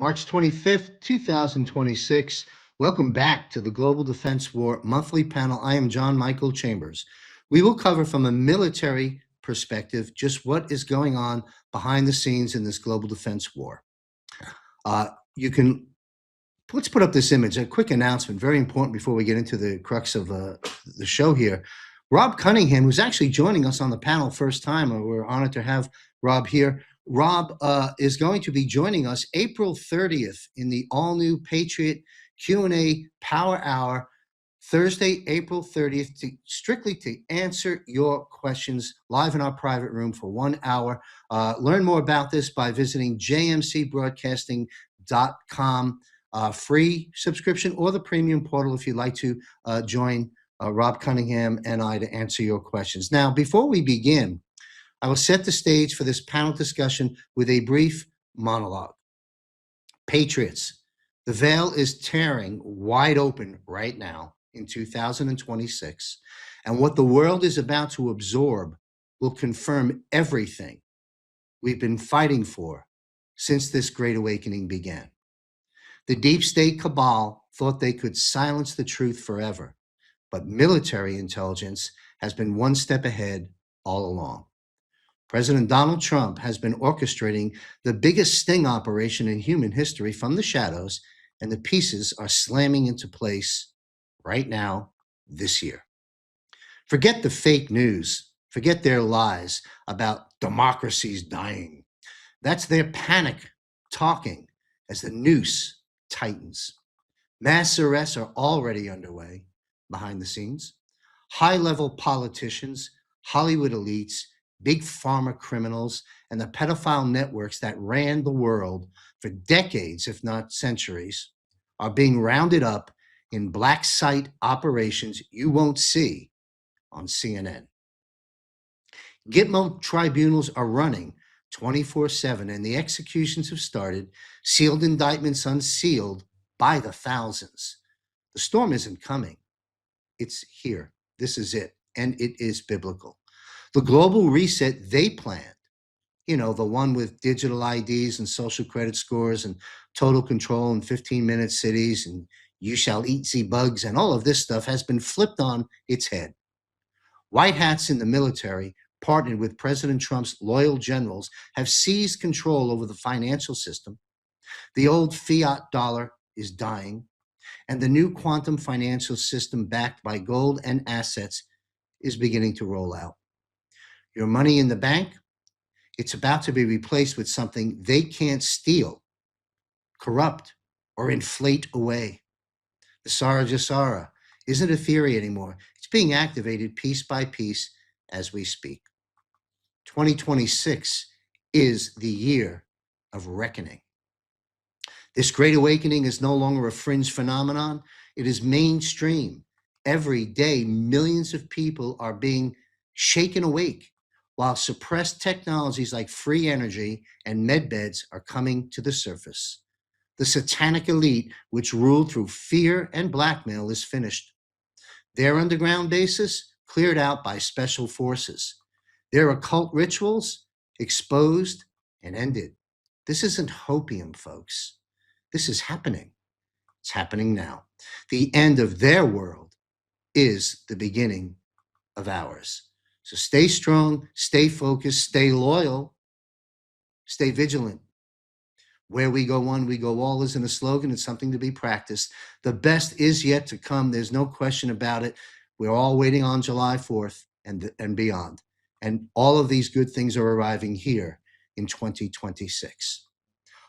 March 25th, 2026. Welcome back to the Global Defense War monthly panel. I am John Michael Chambers. We will cover from a military perspective just what is going on behind the scenes in this global defense war. Let's put up this image. A quick announcement, very important before we get into the crux of the show here. Rob Cunningham, who's actually joining us on the panel first time, we're honored to have Rob here. Rob is going to be joining us April 30th in the all-new Patriot Q&A Power Hour, Thursday, April 30th, strictly to answer your questions live in our private room for 1 hour. Learn more about this by visiting jmcbroadcasting.com, free subscription or the premium portal if you'd like to join Rob Cunningham and I to answer your questions. Now, before we begin, I will set the stage for this panel discussion with a brief monologue. Patriots, the veil is tearing wide open right now in 2026, and what the world is about to absorb will confirm everything we've been fighting for since this Great Awakening began. The deep state cabal thought they could silence the truth forever, but military intelligence has been one step ahead all along. President Donald Trump has been orchestrating the biggest sting operation in human history from the shadows, and the pieces are slamming into place right now this year. Forget the fake news. Forget their lies about democracy's dying. That's their panic talking as the noose tightens. Mass arrests are already underway behind the scenes. High-level politicians, Hollywood elites, big pharma criminals, and the pedophile networks that ran the world for decades, if not centuries, are being rounded up in black site operations you won't see on CNN. Gitmo tribunals are running 24/7, and the executions have started, sealed indictments unsealed by the thousands. The storm isn't coming. It's here. This is it, and it is biblical. The global reset they planned, the one with digital IDs and social credit scores and total control in 15-minute cities and you shall eat the bugs and all of this stuff has been flipped on its head. White hats in the military, partnered with President Trump's loyal generals, have seized control over the financial system. The old fiat dollar is dying, and the new quantum financial system backed by gold and assets is beginning to roll out. Your money in the bank, it's about to be replaced with something they can't steal, corrupt, or inflate away. The Sara Jasara isn't a theory anymore. It's being activated piece by piece as we speak. 2026 is the year of reckoning. This Great Awakening is no longer a fringe phenomenon. It is mainstream. Every day, millions of people are being shaken awake, while suppressed technologies like free energy and medbeds are coming to the surface. The satanic elite, which ruled through fear and blackmail, is finished. Their underground bases cleared out by special forces. Their occult rituals exposed and ended. This isn't hopium, folks. This is happening. It's happening now. The end of their world is the beginning of ours. So stay strong, stay focused, stay loyal, stay vigilant. Where we go one, we go all isn't a slogan. It's something to be practiced. The best is yet to come. There's no question about it. We're all waiting on July 4th and beyond. And all of these good things are arriving here in 2026.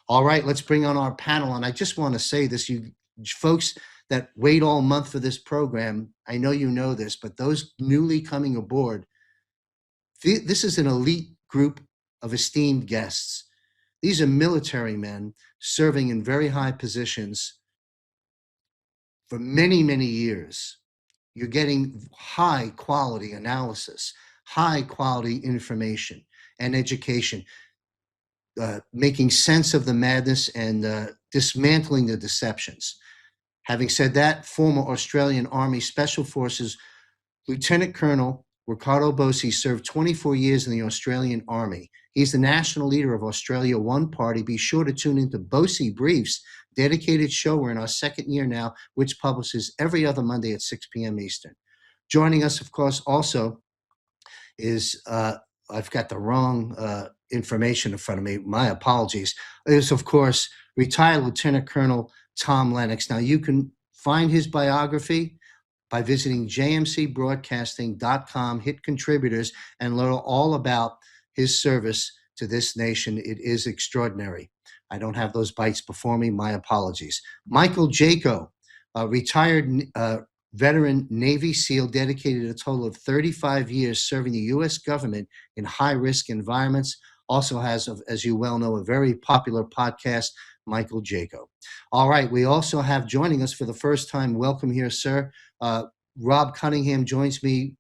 All right, let's bring on our panel. And I just want to say this, you folks that wait all month for this program, I know you know this, but those newly coming aboard, this is an elite group of esteemed guests. These are military men serving in very high positions for many, many years. You're getting high quality analysis, high quality information and education, making sense of the madness and dismantling the deceptions. Having said that, former Australian Army Special Forces Lieutenant Colonel Riccardo Bosi served 24 years in the Australian Army. He's the national leader of Australia One Party. Be sure to tune into Bosi Briefs, dedicated show. We're in our second year now, which publishes every other Monday at 6 p.m. Eastern. Joining us, of course, also is, I've got the wrong information in front of me. My apologies. Is, of course, retired Lieutenant Colonel Tom Lennox. Now, you can find his biography by visiting jmcbroadcasting.com, hit contributors, and learn all about his service to this nation. It is extraordinary. I don't have those bites before me. My apologies. Michael Jaco, retired veteran Navy SEAL, dedicated a total of 35 years serving the U.S. government in high-risk environments. Also has, as you well know, a very popular podcast, Michael Jaco. All right, we also have joining us for the first time, welcome here, sir. Rob Cunningham joins me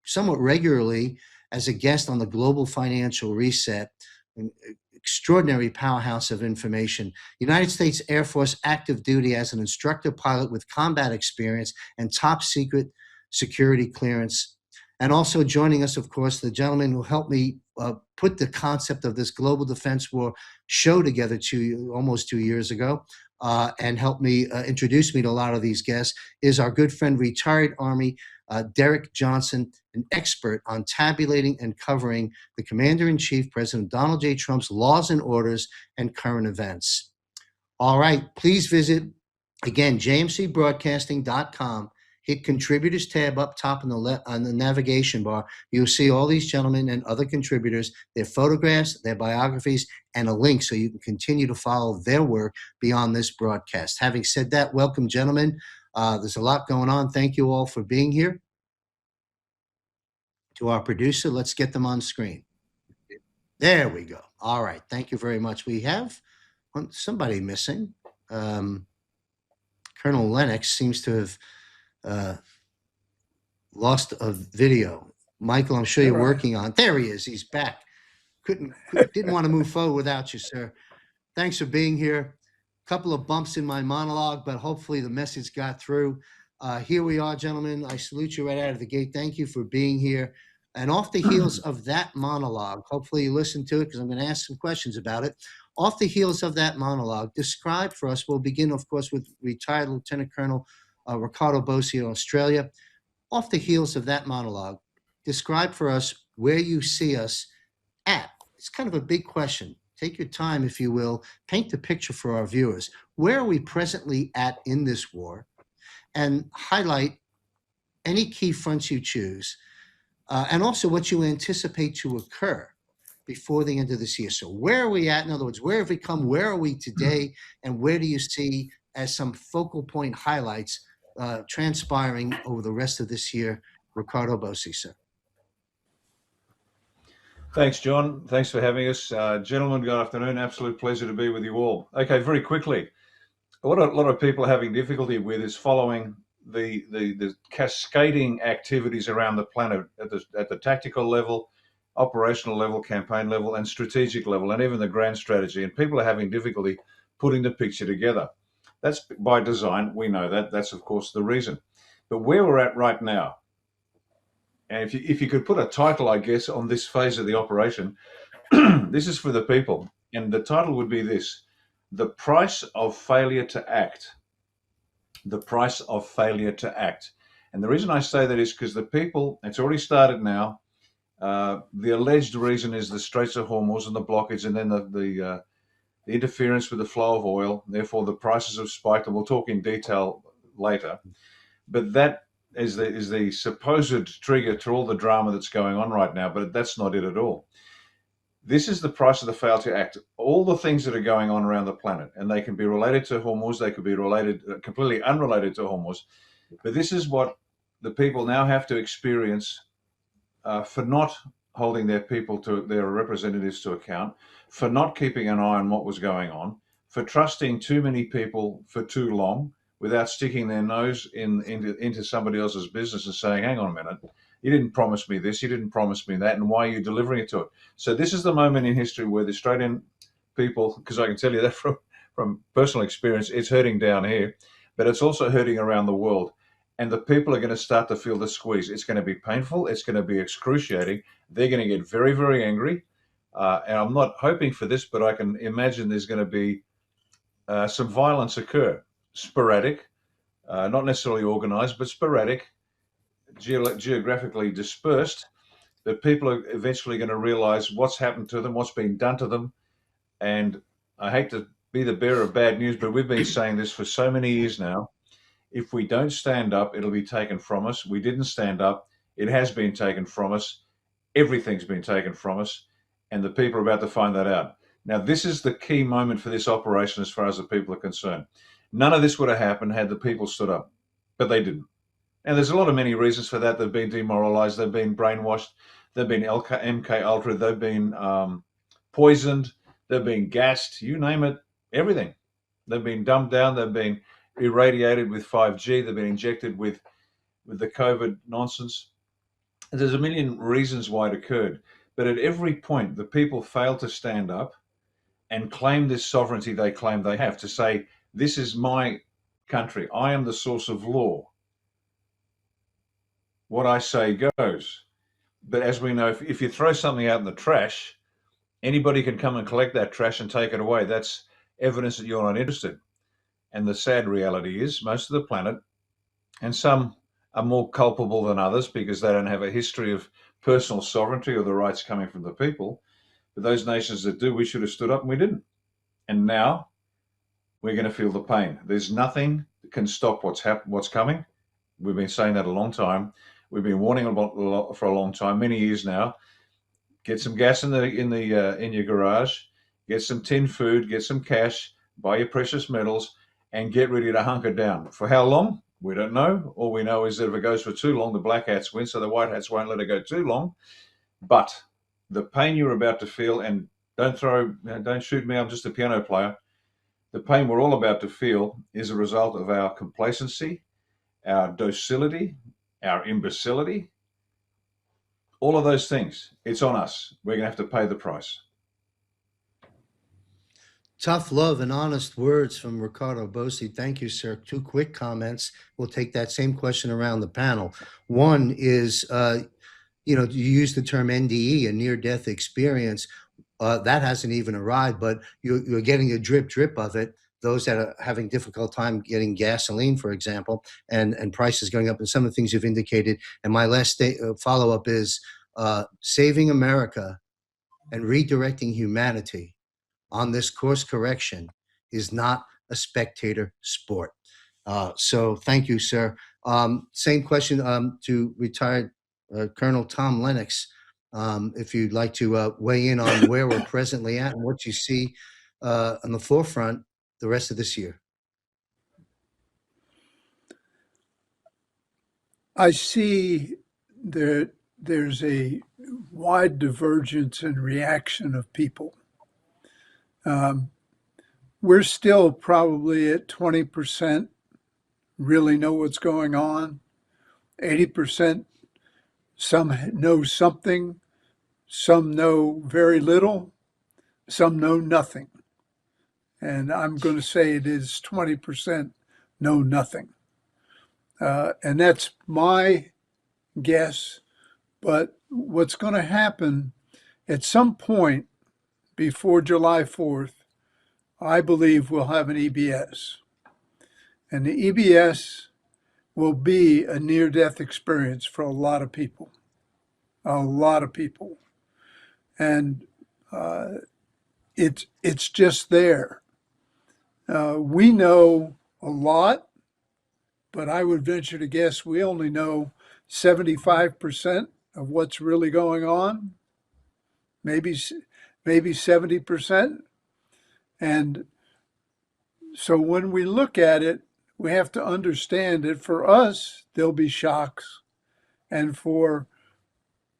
somewhat regularly as a guest on the Global Financial Reset, an extraordinary powerhouse of information. United States Air Force active duty as an instructor pilot with combat experience and top secret security clearance. And also joining us, of course, the gentleman who helped me put the concept of this global defense war show together almost 2 years ago, and helped me introduce me to a lot of these guests, is our good friend, retired Army Derek Johnson, an expert on tabulating and covering the Commander-in-Chief, President Donald J. Trump's laws and orders and current events. All right, please visit, again, jmcbroadcasting.com. Hit contributors tab up top on the navigation bar. You'll see all these gentlemen and other contributors, their photographs, their biographies, and a link so you can continue to follow their work beyond this broadcast. Having said that, welcome, gentlemen. There's a lot going on. Thank you all for being here. To our producer, let's get them on screen. There we go. All right. Thank you very much. We have somebody missing. Colonel Lennox seems to have lost a video. Michael, I'm sure you're working on. There he is. He's back. Didn't want to move forward without you, sir. Thanks for being here. A couple of bumps in my monologue, but hopefully the message got through. Here we are, gentlemen. I salute you right out of the gate. Thank you for being here. And off the heels of that monologue, hopefully you listened to it because I'm going to ask some questions about it. Off the heels of that monologue, describe for us, we'll begin, of course, with retired Lieutenant Colonel Riccardo Bosi in Australia. Off the heels of that monologue, describe for us where you see us at. It's kind of a big question. Take your time, if you will. Paint the picture for our viewers. Where are we presently at in this war? And highlight any key fronts you choose, and also what you anticipate to occur before the end of this year. So where are we at? In other words, where have we come? Where are we today? And where do you see as some focal point highlights transpiring over the rest of this year? Riccardo Bosi, sir. Thanks, John. Thanks for having us. Gentlemen, good afternoon. Absolute pleasure to be with you all. Okay, very quickly. What a lot of people are having difficulty with is following the cascading activities around the planet at the tactical level, operational level, campaign level, and strategic level, and even the grand strategy. And people are having difficulty putting the picture together. That's by design. We know that. That's, of course, the reason. But where we're at right now, and if you could put a title, I guess, on this phase of the operation, this is for the people. And the title would be this: The Price of Failure to Act. The price of failure to act. And the reason I say that is because the people, it's already started now. The alleged reason is the Straits of Hormuz and the blockage, and then the interference with the flow of oil. Therefore, the prices have spiked, and we'll talk in detail later. But that is the supposed trigger to all the drama that's going on right now, but that's not it at all. This is the price of the fail to act. All the things that are going on around the planet, and they can be related to Hormuz, they could be related, completely unrelated to Hormuz, but this is what the people now have to experience for not holding their people to their representatives to account, for not keeping an eye on what was going on, for trusting too many people for too long without sticking their nose into somebody else's business and saying, hang on a minute, you didn't promise me this, you didn't promise me that, and why are you delivering it to it? So this is the moment in history where the Australian people, because I can tell you that from personal experience, it's hurting down here, but it's also hurting around the world. and the people are going to start to feel the squeeze. It's going to be painful. It's going to be excruciating. They're going to get very, very angry. And I'm not hoping for this, but I can imagine there's going to be some violence occur, sporadic, not necessarily organized, but sporadic, geographically dispersed. But people are eventually going to realize what's happened to them, what's been done to them. And I hate to be the bearer of bad news, but we've been saying this for so many years now. If we don't stand up, it'll be taken from us. We didn't stand up. It has been taken from us. Everything's been taken from us. And the people are about to find that out. Now, this is the key moment for this operation as far as the people are concerned. None of this would have happened had the people stood up, but they didn't. And there's a lot of many reasons for that. They've been demoralized. They've been brainwashed. They've been MK Ultra. They've been poisoned. They've been gassed. You name it, everything. They've been dumbed down. They've been irradiated with 5G. They've been injected with the COVID nonsense. There's a million reasons why it occurred. But at every point, the people failed to stand up and claim this sovereignty they claim they have, to say, this is my country. I am the source of law. What I say goes. But as we know, if you throw something out in the trash, anybody can come and collect that trash and take it away. That's evidence that you're not interested. And the sad reality is most of the planet, and some are more culpable than others because they don't have a history of personal sovereignty or the rights coming from the people. But those nations that do, we should have stood up and we didn't. And now we're going to feel the pain. There's nothing that can stop what's coming. We've been saying that a long time. We've been warning about for a long time, many years now. Get some gas in your garage, get some tinned food, get some cash, buy your precious metals, and get ready to hunker down. For how long? We don't know. All we know is that if it goes for too long, the black hats win, so the white hats won't let it go too long. But the pain you're about to feel, and don't shoot me, I'm just a piano player. The pain we're all about to feel is a result of our complacency, our docility, our imbecility, all of those things. It's on us. We're going to have to pay the price. Tough love and honest words from Riccardo Bosi. Thank you, sir. Two quick comments. We'll take that same question around the panel. One is, you use the term NDE, a near-death experience. That hasn't even arrived, but you're getting a drip of it. Those that are having difficult time getting gasoline, for example, and prices going up, and some of the things you've indicated. And my last follow-up is saving America and redirecting humanity on this course correction is not a spectator sport. So thank you, sir. Same question to retired Colonel Tom Lennox. If you'd like to weigh in on where we're presently at and what you see on the forefront the rest of this year. I see that there's a wide divergence in reaction of people. We're still probably at 20% really know what's going on. 80%, some know something, some know very little, some know nothing. And I'm going to say it is 20% know nothing. And that's my guess. But what's going to happen at some point before July 4th, I believe we'll have an EBS. And the EBS will be a near-death experience for a lot of people. A lot of people. And it's just there. We know a lot, but I would venture to guess we only know 75% of what's really going on, maybe 70%. And so when we look at it, we have to understand that for us, there'll be shocks. And for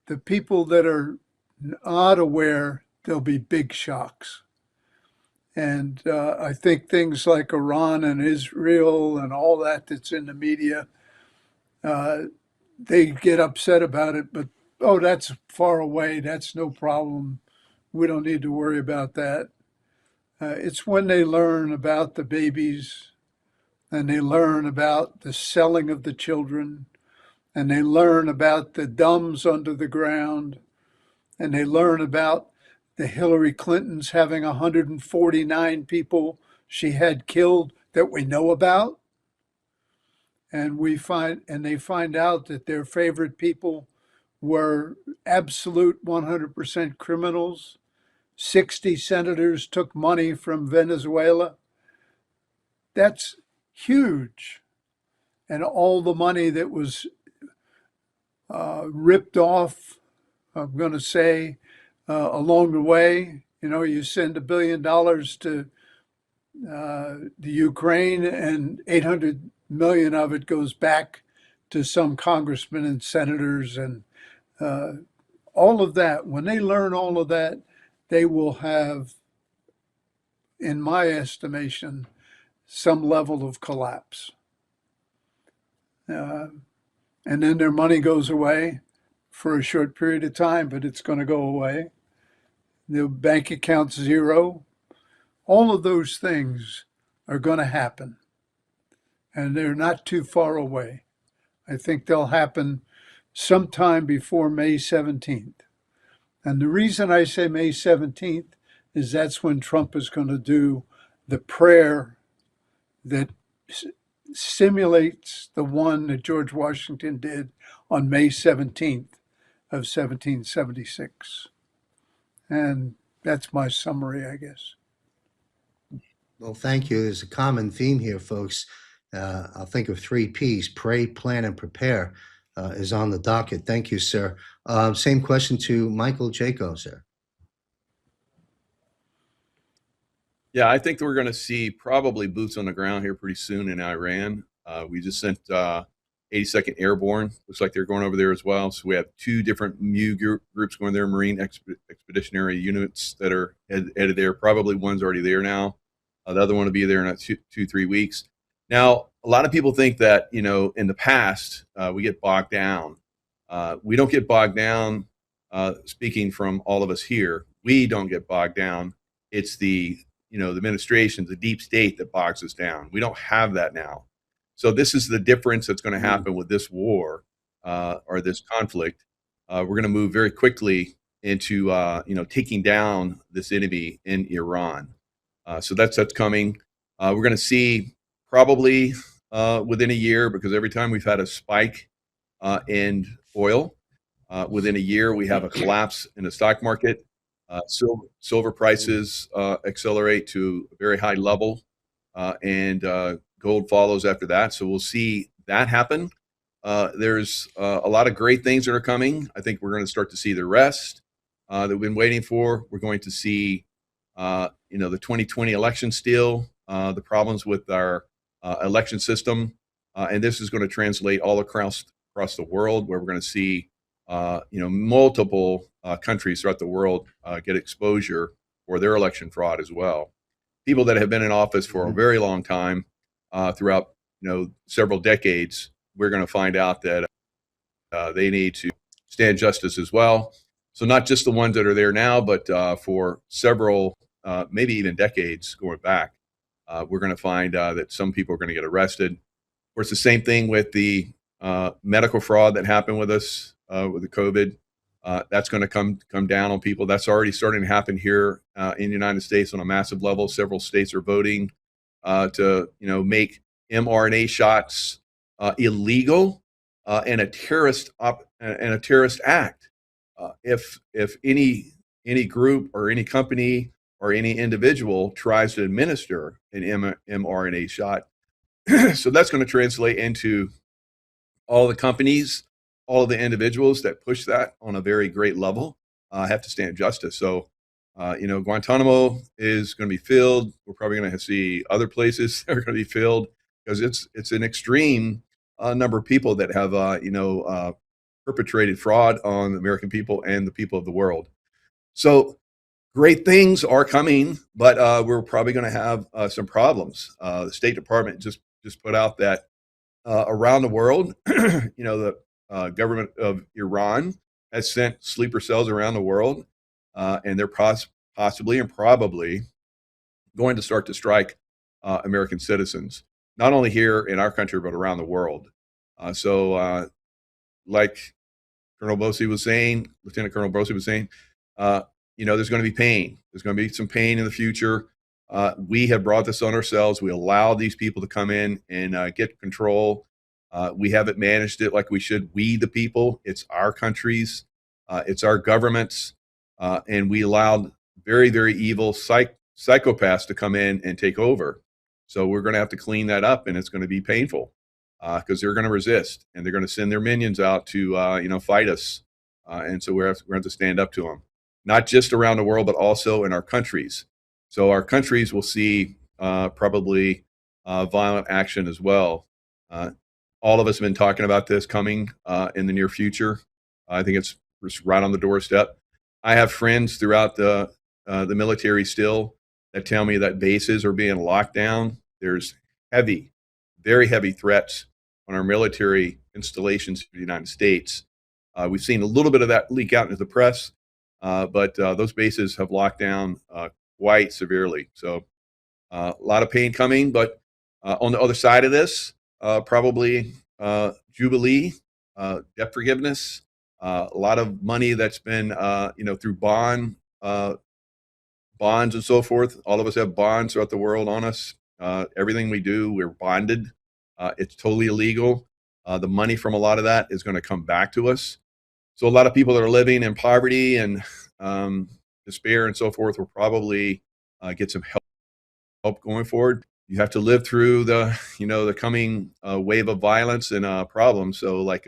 the people that are not aware, there'll be big shocks. And I think things like Iran and Israel and all that's in the media, they get upset about it, but, oh, that's far away. That's no problem. We don't need to worry about that. It's when they learn about the babies and they learn about the selling of the children, and they learn about the dumbs under the ground, and they learn about the Hillary Clintons having 149 people she had killed that we know about. And they find out that their favorite people were absolute 100% criminals. 60 senators took money from Venezuela. That's huge. And all the money that was ripped off, I'm going to say, along the way. You send $1 billion to the Ukraine, and 800 million of it goes back to some congressmen and senators, and all of that. When they learn all of that, they will have, in my estimation, some level of collapse. And then their money goes away for a short period of time, but it's going to go away. The bank account's zero. All of those things are going to happen, and they're not too far away. I think they'll happen sometime before May 17th. And the reason I say May 17th is that's when Trump is going to do the prayer that simulates the one that George Washington did on May 17th of 1776. And that's my summary, I guess. Well, thank you. There's a common theme here, folks. I'll think of 3 Ps: pray, plan, and prepare is on the docket. Thank you, sir. Same question to Michael Jaco, sir. Yeah, I think we're going to see probably boots on the ground here pretty soon in Iran. We just sent 82nd Airborne. Looks like they're going over there as well. So we have 2 different MU groups going there, Marine Expeditionary Units that are headed there. Probably one's already there now. The other one will be there in 2-3 weeks. Now, a lot of people think that, in the past, we get bogged down. We don't get bogged down, speaking from all of us here. We don't get bogged down. It's the administration, the deep state that bogs us down. We don't have that now. So this is the difference that's going to happen with this war or this conflict. We're going to move very quickly into, taking down this enemy in Iran. So that's coming. We're going to see probably within a year, because every time we've had a spike in oil, within a year we have a collapse in the stock market. Silver prices accelerate to a very high level, and gold follows after that. So we'll see that happen. There's a lot of great things that are coming. I think we're going to start to see the rest that we've been waiting for. We're going to see, the 2020 election still, the problems with our election system, and this is going to translate all across the world, where we're going to see multiple countries throughout the world get exposure for their election fraud as well. People that have been in office for a very long time, throughout several decades, we're going to find out that they need to stand justice as well. So not just the ones that are there now, but for several, maybe even decades going back, we're going to find that some people are going to get arrested. Of course, the same thing with the medical fraud that happened with us with the COVID. That's going to come down on people. That's already starting to happen here in the United States on a massive level. Several states are voting to make mRNA shots illegal and a terrorist act. If any group or any company or any individual tries to administer an mRNA shot, so that's going to translate into all the companies, all of the individuals that push that on a very great level have to stand justice. So, Guantanamo is going to be filled. We're probably going to see other places that are going to be filled, because it's an extreme number of people that have, perpetrated fraud on the American people and the people of the world. So great things are coming, but we're probably going to have some problems. The State Department just put out that around the world, the government of Iran has sent sleeper cells around the world, and they're possibly and probably going to start to strike American citizens. not only here in our country, but around the world. Like Colonel Bosi was saying, Lieutenant Colonel Bosi was saying, there's going to be pain. There's going to be some pain in the future. We have brought this on ourselves. We allowed these people to come in and get control. We haven't managed it like we should. We, the people, it's our countries, it's our governments, and we allowed very, very evil psychopaths to come in and take over. So we're going to have to clean that up, and it's going to be painful because they're going to resist, and they're going to send their minions out to fight us. And so we're going to have to stand up to them, not just around the world, but also in our countries. So our countries will see probably violent action as well. All of us have been talking about this coming in the near future. I think it's right on the doorstep. I have friends throughout the military still that tell me that bases are being locked down. There's very heavy threats on our military installations in the United States. We've seen a little bit of that leak out into the press, but those bases have locked down quite severely. So a lot of pain coming, but on the other side of this, probably jubilee, debt forgiveness, a lot of money that's been through bonds and so forth. All of us have bonds throughout the world on us. Everything we do, we're bonded. It's totally illegal. The money from a lot of that is going to come back to us. So a lot of people that are living in poverty and despair and so forth will probably get some help going forward. You have to live through the coming wave of violence and problems. So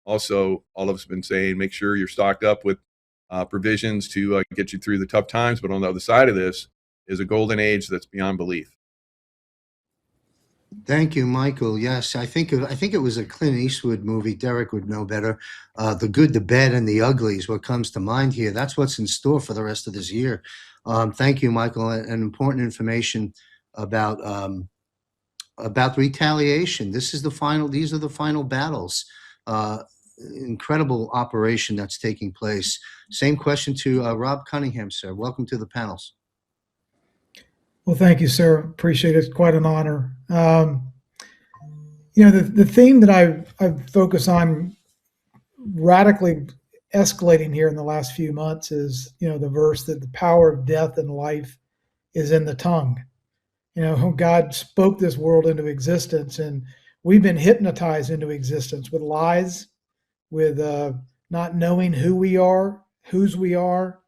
also all of us have been saying, make sure you're stocked up with provisions to get you through the tough times. But on the other side of this is a golden age that's beyond belief. Thank you, Michael. Yes, I think it was a Clint Eastwood movie. Derek would know better. The Good, the Bad, and the Ugly is what comes to mind here. That's what's in store for the rest of this year. Thank you, Michael, and important information about retaliation. These are the final battles. Incredible operation that's taking place. Same question to Rob Cunningham, sir. Welcome to the panels. Well, thank you, sir. Appreciate it. It's quite an honor. The theme that I've focused on radically escalating here in the last few months is, the verse that the power of death and life is in the tongue. God spoke this world into existence, and we've been hypnotized into existence with lies, with not knowing who we are, whose we are.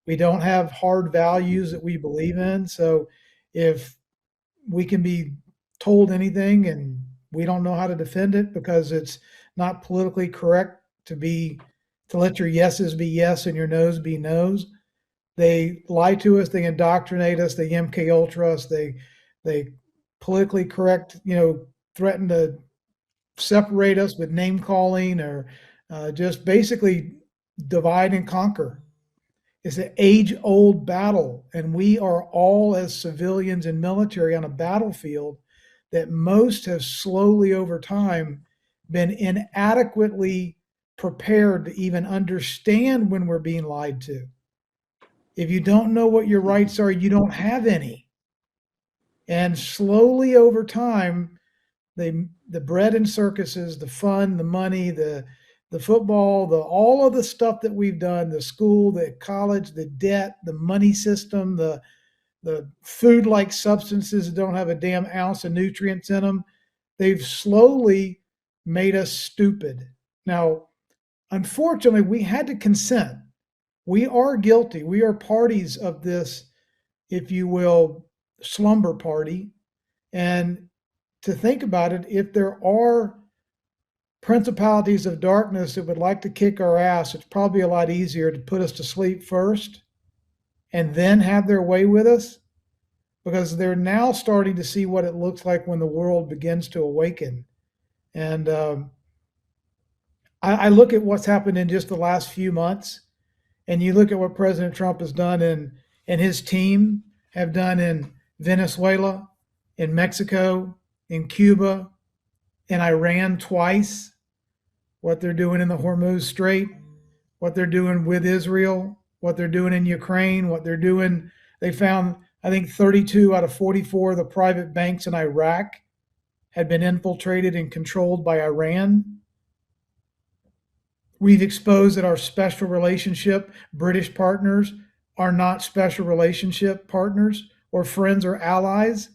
We don't have hard values that we believe in. So if we can be told anything and we don't know how to defend it because it's not politically correct to let your yeses be yes and your noes be noes, they lie to us, they indoctrinate us, they MK Ultra us, they politically correct, threaten to separate us with name calling or just basically divide and conquer. It's an age-old battle, and we are all, as civilians and military, on a battlefield that most have slowly over time been inadequately prepared to even understand when we're being lied to. If you don't know what your rights are, you don't have any. And slowly over time, the bread and circuses, the fun, the money, the football, all of the stuff that we've done, the school, the college, the debt, the money system, the food-like substances that don't have a damn ounce of nutrients in them, they've slowly made us stupid. Now, unfortunately, we had to consent. We are guilty. We are parties of this, if you will, slumber party. And to think about it, if there are principalities of darkness that would like to kick our ass, it's probably a lot easier to put us to sleep first and then have their way with us, because they're now starting to see what it looks like when the world begins to awaken. And I look at what's happened in just the last few months, and you look at what President Trump has done and his team have done in Venezuela, in Mexico, in Cuba, in Iran twice, what they're doing in the Hormuz Strait, what they're doing with Israel, what they're doing in Ukraine, what they're doing. They found, I think, 32 out of 44 of the private banks in Iraq had been infiltrated and controlled by Iran. We've exposed that our special relationship British partners are not special relationship partners or friends or allies.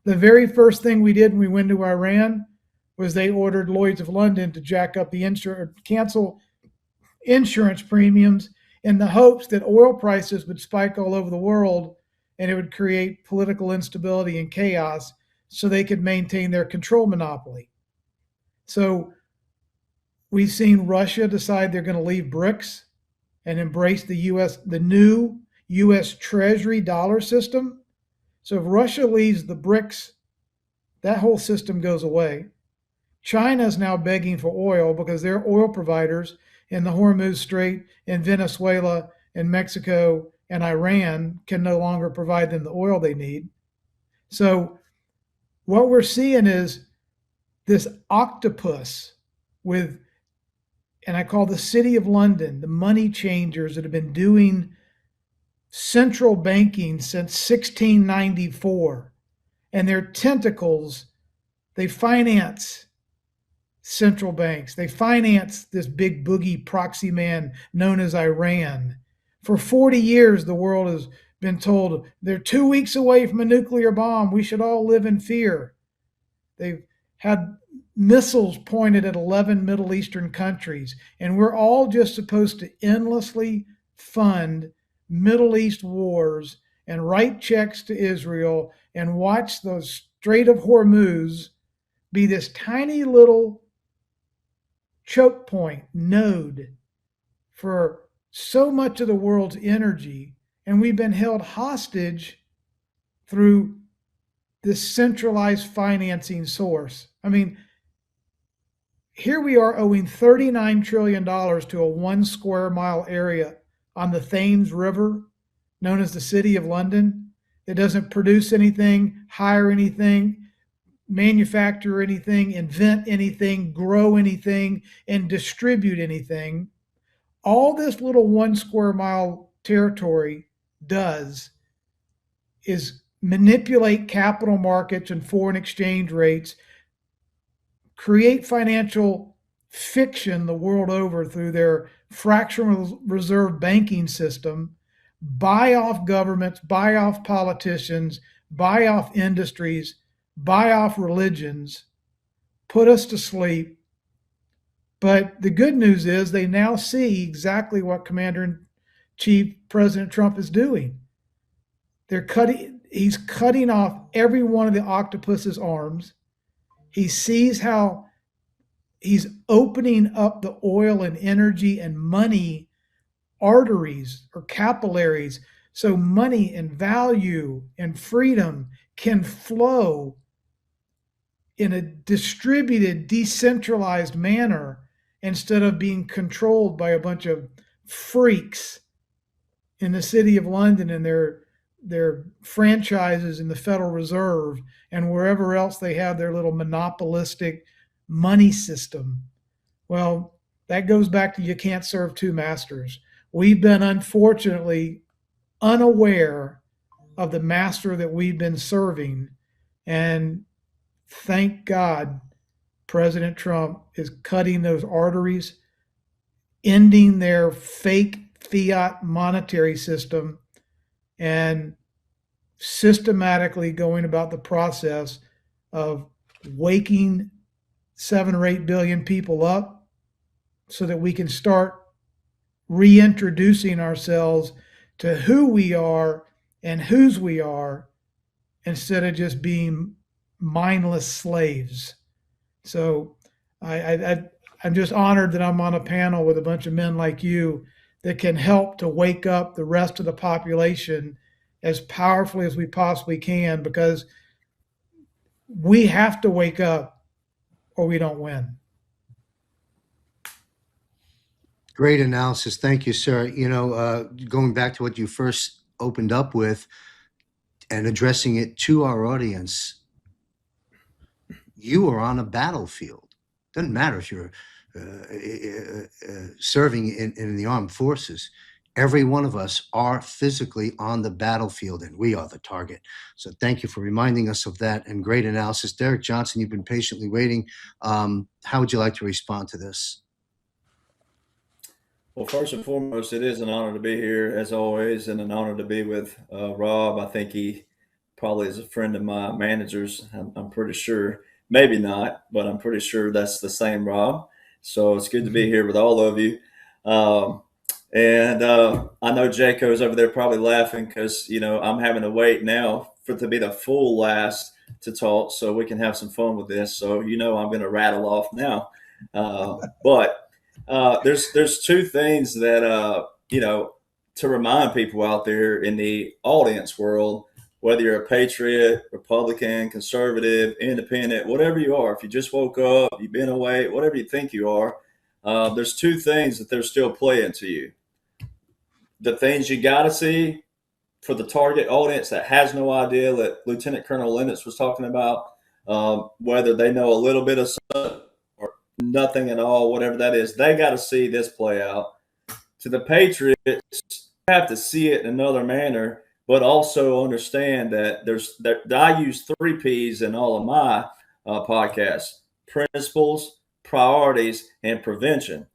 The very first thing we did when we went to Iran was they ordered Lloyd's of London to jack up the cancel insurance premiums in the hopes that oil prices would spike all over the world and it would create political instability and chaos so they could maintain their control monopoly. So we've seen Russia decide they're going to leave BRICS and embrace the new US Treasury dollar system. So if Russia leaves the BRICS, that whole system goes away. China is now begging for oil because their oil providers in the Hormuz Strait, in Venezuela, in Mexico, and Iran can no longer provide them the oil they need. So what we're seeing is this octopus with, and I call the City of London, the money changers that have been doing central banking since 1694, and their tentacles, they finance central banks. They finance this big boogie proxy man known as Iran. For 40 years, the world has been told they're 2 weeks away from a nuclear bomb. We should all live in fear. They've had missiles pointed at 11 Middle Eastern countries, and we're all just supposed to endlessly fund Middle East wars and write checks to Israel and watch the Strait of Hormuz be this tiny little choke point node for so much of the world's energy, and we've been held hostage through this centralized financing source. I mean, here we are owing $39 trillion to a 1 square mile area on the Thames River, known as the City of London. It doesn't produce anything, hire anything, manufacture anything, invent anything, grow anything, and distribute anything. All this little 1 square mile territory does is manipulate capital markets and foreign exchange rates, create financial fiction the world over through their fractional reserve banking system, buy off governments, buy off politicians, buy off industries, buy off religions, put us to sleep. But the good news is they now see exactly what Commander-in-Chief President Trump is doing. He's cutting off every one of the octopus's arms. He sees how he's opening up the oil and energy and money arteries or capillaries so money and value and freedom can flow in a distributed, decentralized manner instead of being controlled by a bunch of freaks in the City of London and their franchises in the Federal Reserve and wherever else they have their little monopolistic money system. Well, that goes back to you can't serve two masters. We've been unfortunately unaware of the master that we've been serving, and thank God President Trump is cutting those arteries, ending their fake fiat monetary system, and systematically going about the process of waking 7 or 8 billion people up so that we can start reintroducing ourselves to who we are and whose we are instead of just being mindless slaves. So I'm just honored that I'm on a panel with a bunch of men like you that can help to wake up the rest of the population as powerfully as we possibly can, because we have to wake up or we don't win. Great analysis. Thank you, sir. Going back to what you first opened up with and addressing it to our audience, you are on a battlefield. Doesn't matter if you're serving in the armed forces. Every one of us are physically on the battlefield, and we are the target. So thank you for reminding us of that, and great analysis. Derek Johnson, you've been patiently waiting. How would you like to respond to this? Well, first and foremost, it is an honor to be here as always, and an honor to be with Rob. I think he probably is a friend of my manager's. I'm pretty sure, maybe not, but I'm pretty sure that's the same Rob. So it's good to be here with all of you. And I know Jaco's over there probably laughing because, I'm having to wait now to be the full last to talk so we can have some fun with this. So, I'm going to rattle off now. But there's two things that, to remind people out there in the audience world, whether you're a patriot, Republican, conservative, independent, whatever you are, if you just woke up, you've been away, whatever you think you are, there's two things that they're still playing to you. The things you got to see for the target audience that has no idea that Lieutenant Colonel Lennox was talking about, whether they know a little bit of something or nothing at all, whatever that is, they got to see this play out. To the Patriots, you have to see it in another manner, but also understand that I use 3 P's in all of my podcasts: principles, priorities, and prevention.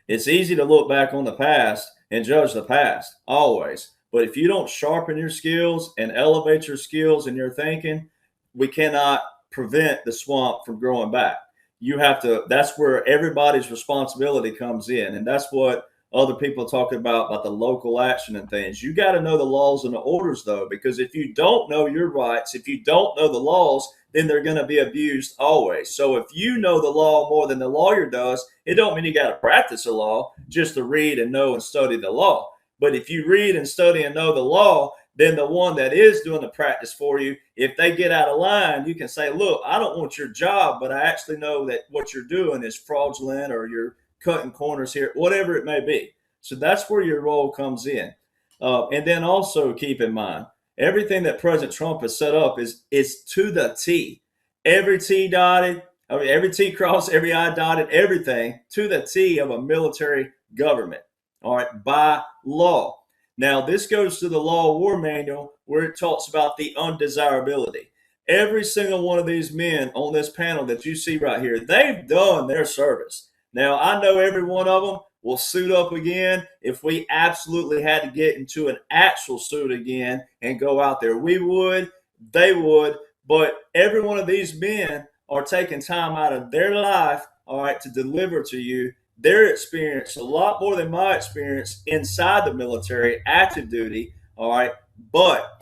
It's easy to look back on the past and judge the past, always. But if you don't sharpen your skills and elevate your skills and your thinking, we cannot prevent the swamp from growing back. You have to, that's where everybody's responsibility comes in. And that's what other people talk about the local action and things. You got to know the laws and the orders, though, because if you don't know your rights, if you don't know the laws, then they're going to be abused always. So if you know the law more than the lawyer does, it don't mean you got to practice the law, just to read and know and study the law. But if you read and study and know the law, then the one that is doing the practice for you, if they get out of line, you can say, look, I don't want your job, but I actually know that what you're doing is fraudulent, or you're cutting corners here, whatever it may be. So that's where your role comes in. And then also keep in mind, everything that President Trump has set up is to the T. Every T dotted, every T crossed, every I dotted, everything to the T of a military government. All right, by law. Now, this goes to the Law of War Manual, where it talks about the undesirability. Every single one of these men on this panel that you see right here, they've done their service. Now, I know every one of them will suit up again if we absolutely had to get into an actual suit again and go out there. We would, they would, but every one of these men are taking time out of their life, all right, to deliver to you their experience, a lot more than my experience inside the military, active duty, all right? But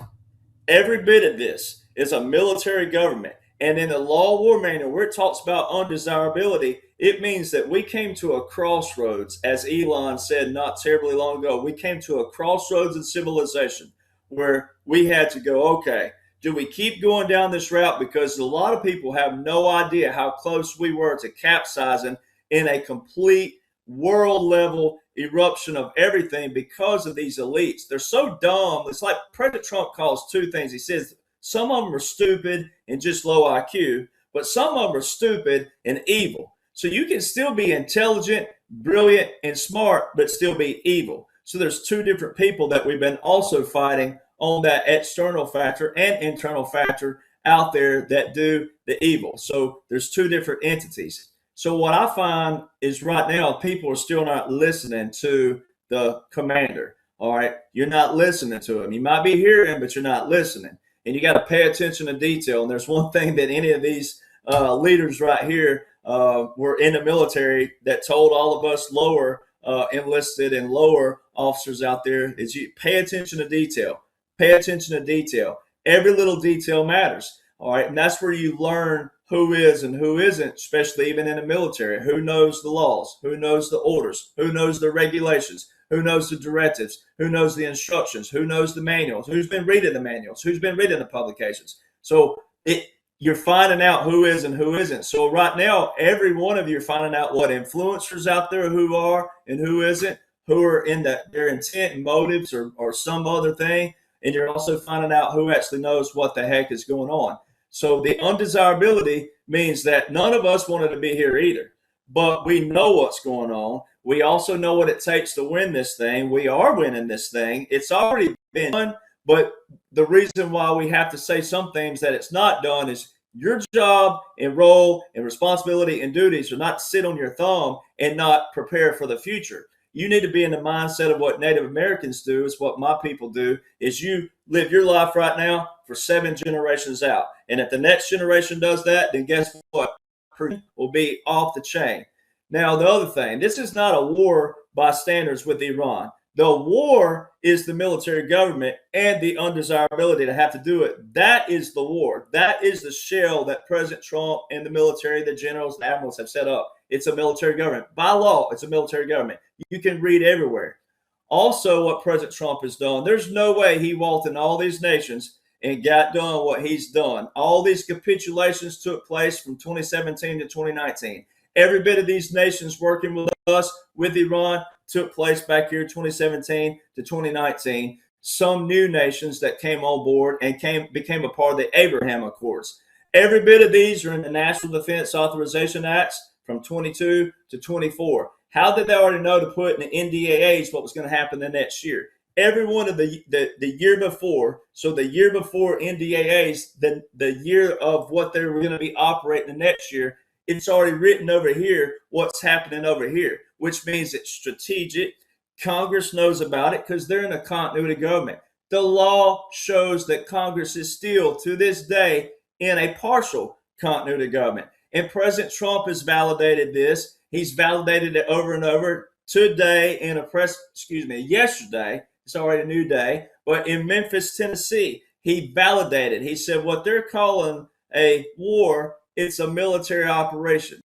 every bit of this is a military government. And in the Law of War Manual, where it talks about undesirability, it means that we came to a crossroads, as Elon said not terribly long ago. We came to a crossroads in civilization where we had to go, okay, do we keep going down this route? Because a lot of people have no idea how close we were to capsizing in a complete world level eruption of everything because of these elites. They're so dumb. It's like President Trump calls 2 things. He says some of them are stupid and just low IQ, but some of them are stupid and evil. So you can still be intelligent, brilliant, and smart, but still be evil. So there's 2 different people that we've been also fighting on that external factor and internal factor out there that do the evil. So there's 2 different entities. So what I find is right now, people are still not listening to the commander. All right. You're not listening to him. You might be hearing, but you're not listening. And you got to pay attention to detail. And there's one thing that any of these leaders right here were in the military that told all of us lower enlisted and lower officers out there is you pay attention to detail. Pay attention to detail. Every little detail matters. All right. And that's where you learn who is and who isn't, especially even in the military. Who knows the laws? Who knows the orders? Who knows the regulations? Who knows the directives? Who knows the instructions? Who knows the manuals? Who's been reading the manuals? Who's been reading the publications? So you're finding out who is and who isn't. So right now, every one of you are finding out what influencers out there who are and who isn't, who are in their intent and motives or some other thing. And you're also finding out who actually knows what the heck is going on. So the undesirability means that none of us wanted to be here either. but we know what's going on. We also know what it takes to win this thing. We are winning this thing. It's already been done, but the reason why we have to say some things that it's not done is your job and role and responsibility and duties are not to sit on your thumb and not prepare for the future. You need to be in the mindset of what Native Americans do, is what my people do, is you live your life right now for 7 generations out. And if the next generation does that, then guess what? Will be off the chain. Now, the other thing, this is not a war by standards with Iran. The war is the military government and the undesirability to have to do it. That is the war. That is the shell that President Trump and the military, the generals, the admirals have set up. It's a military government. By law, it's a military government. You can read everywhere. Also, what President Trump has done, there's no way he walked in all these nations and got done what he's done. All these capitulations took place from 2017 to 2019. Every bit of these nations working with us, with Iran, took place back here 2017 to 2019. Some new nations that came on board and became a part of the Abraham Accords. Every bit of these are in the National Defense Authorization Acts from 22 to 24. How did they already know to put in the NDAAs what was going to happen the next year? Every one of the year before, so the year before NDAAs, the year of what they were going to be operating the next year, it's already written over here what's happening over here, which means it's strategic. Congress knows about it because they're in a continuity government. The law shows that Congress is still, to this day, in a partial continuity government. And President Trump has validated this. He's validated it over and over today in yesterday. It's already a new day. But in Memphis, Tennessee, he validated. He said what they're calling a war, it's a military operation.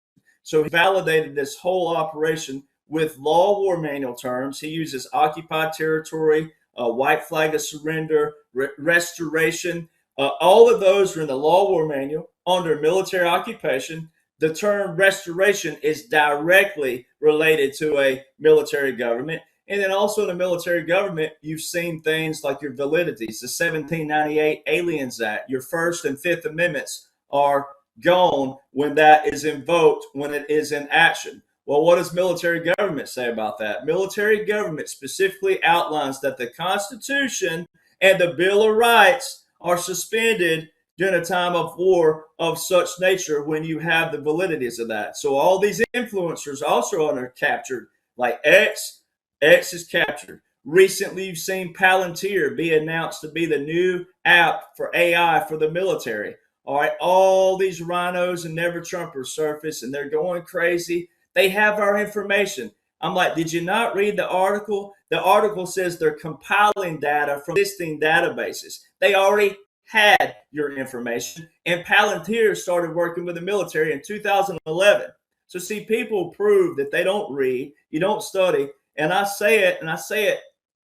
So he validated this whole operation with law war manual terms. He uses occupied territory, white flag of surrender, restoration. All of those are in the law war manual under military occupation. The term restoration is directly related to a military government. And then also in the military government, you've seen things like your validities, the 1798 Aliens Act, your First and Fifth Amendments are gone when that is invoked, when it is in action. Well, what does military government say about that? Military government specifically outlines that the Constitution and the Bill of Rights are suspended during a time of war of such nature when you have the validities of that. So all these influencers also are captured, like X is captured. Recently, you've seen Palantir be announced to be the new app for AI for the military. All right, all these rhinos and never Trumpers surface and they're going crazy. They have our information. I'm like, did you not read the article? The article says they're compiling data from existing databases. They already had your information, and Palantir started working with the military in 2011. So see, people prove that they don't read, you don't study, and I say it,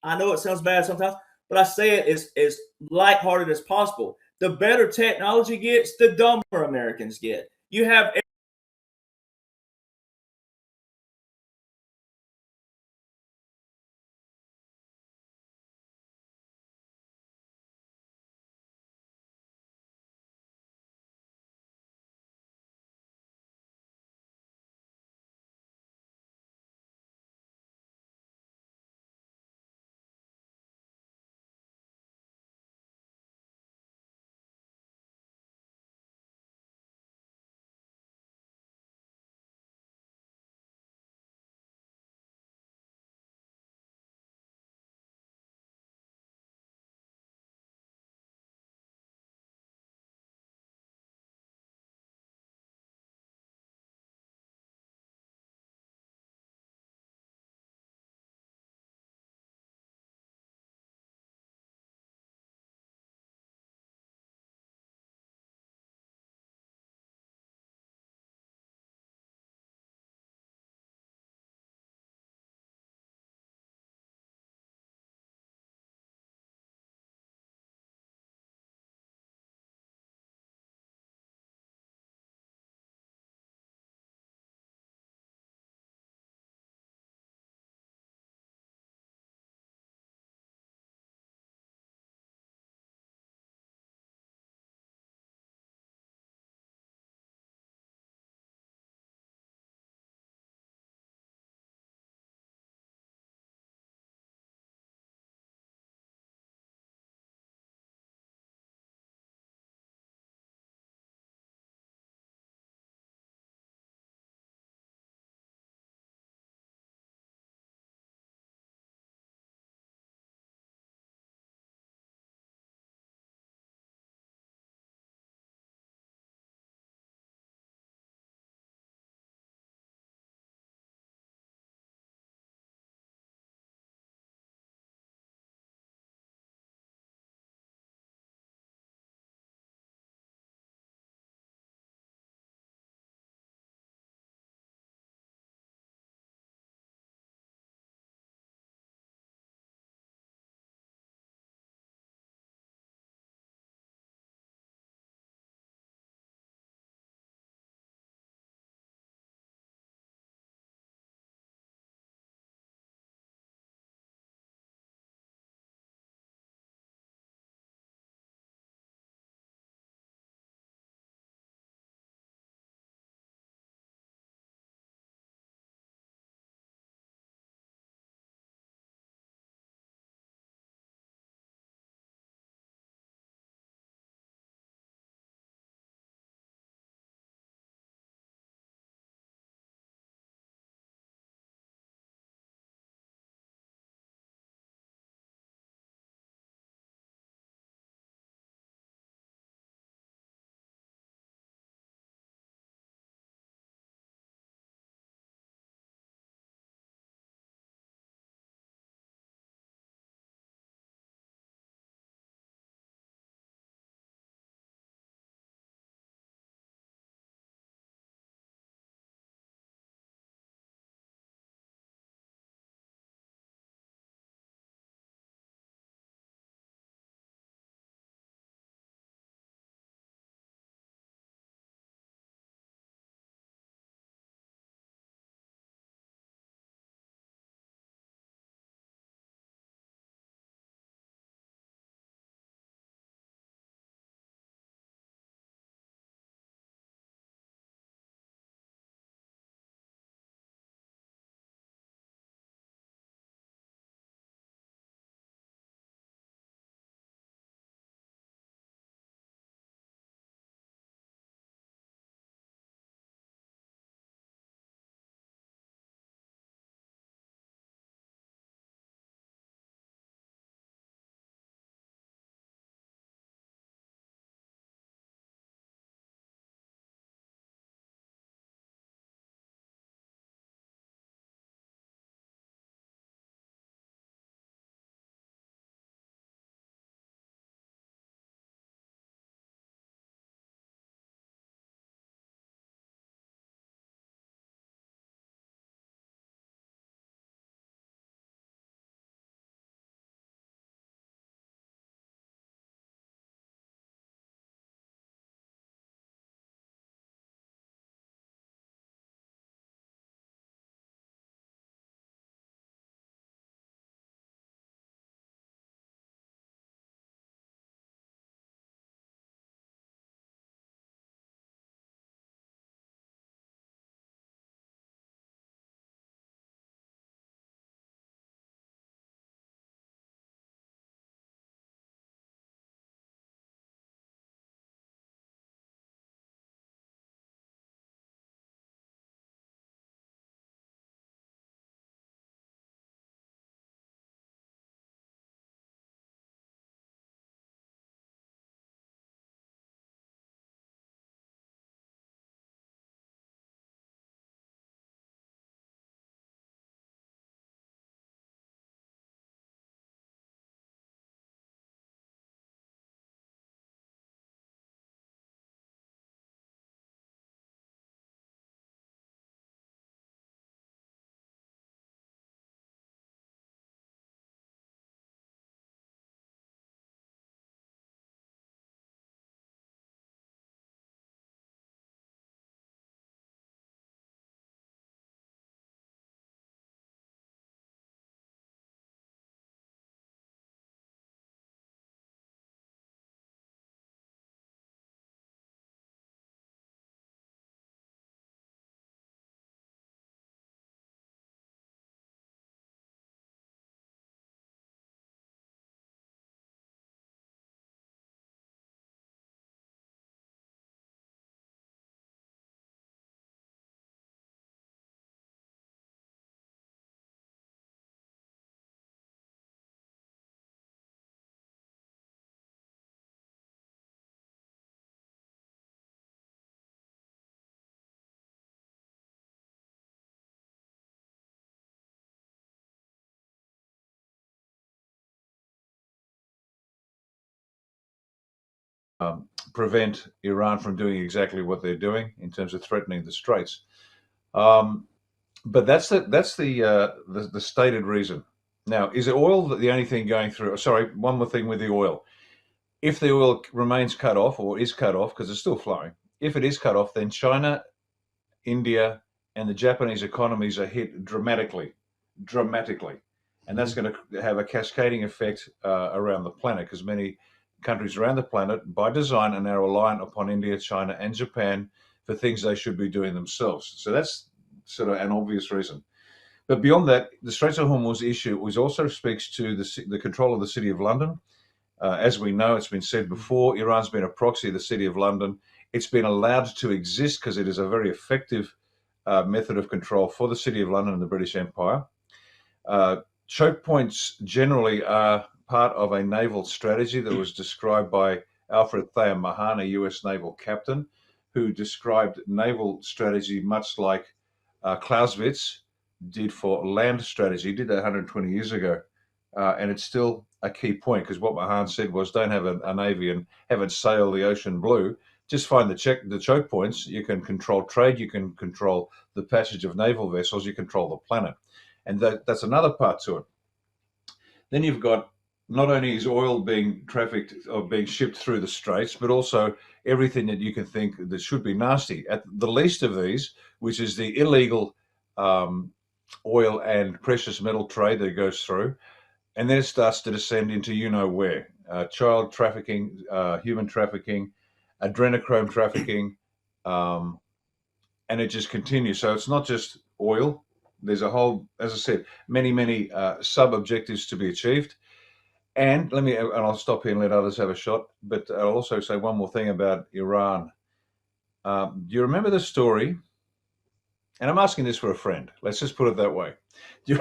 I know it sounds bad sometimes, but I say it as lighthearted as possible. The better technology gets, the dumber Americans get. You have prevent Iran from doing exactly what they're doing in terms of threatening the Straits. But that's the stated reason. Now, is oil the only thing going through? Sorry, one more thing with the oil. If the oil remains cut off or is cut off, because it's still flowing, if it is cut off, then China, India, and the Japanese economies are hit dramatically. And that's going to have a cascading effect around the planet, because many countries around the planet, by design, are now reliant upon India, China, and Japan for things they should be doing themselves. So that's sort of an obvious reason. But beyond that, the Straits of Hormuz issue also speaks to the control of the City of London. As we know, it's been said before, Iran's been a proxy of the City of London. It's been allowed to exist because it is a very effective method of control for the City of London and the British Empire. Choke points generally are part of a naval strategy that was described by Alfred Thayer Mahan, a US naval captain, who described naval strategy much like Clausewitz did for land strategy. He did that 120 years ago. And it's still a key point, because what Mahan said was, don't have a navy and have it sail the ocean blue. Just find the choke points. You can control trade. You can control the passage of naval vessels. You control the planet. And that's another part to it. Then you've got, not only is oil being trafficked or being shipped through the Straits, but also everything that you can think that should be nasty. At the least of these, which is the illegal oil and precious metal trade that goes through. And then it starts to descend into where. Child trafficking, human trafficking, adrenochrome trafficking, and it just continues. So it's not just oil. There's a whole, as I said, many sub-objectives to be achieved. And I'll stop here and let others have a shot, but I'll also say one more thing about Iran. Do you remember the story? And I'm asking this for a friend. Let's just put it that way. Do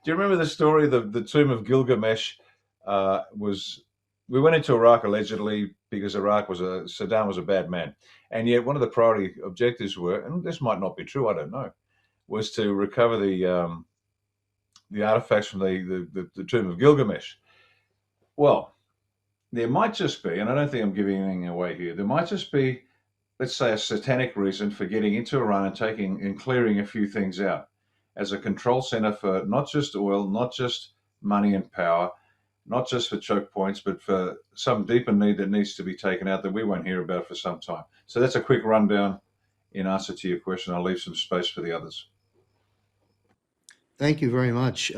you remember the story? The tomb of Gilgamesh we went into Iraq allegedly because Saddam was a bad man, and yet one of the priority objectives were, and this might not be true, I don't know, was to recover the artifacts from the tomb of Gilgamesh. Well, there might just be, and I don't think I'm giving anything away here, there might just be, let's say, a satanic reason for getting into Iran and taking and clearing a few things out as a control center for not just oil, not just money and power, not just for choke points, but for some deeper need that needs to be taken out that we won't hear about for some time. So that's a quick rundown in answer to your question. I'll leave some space for the others. Thank you very much.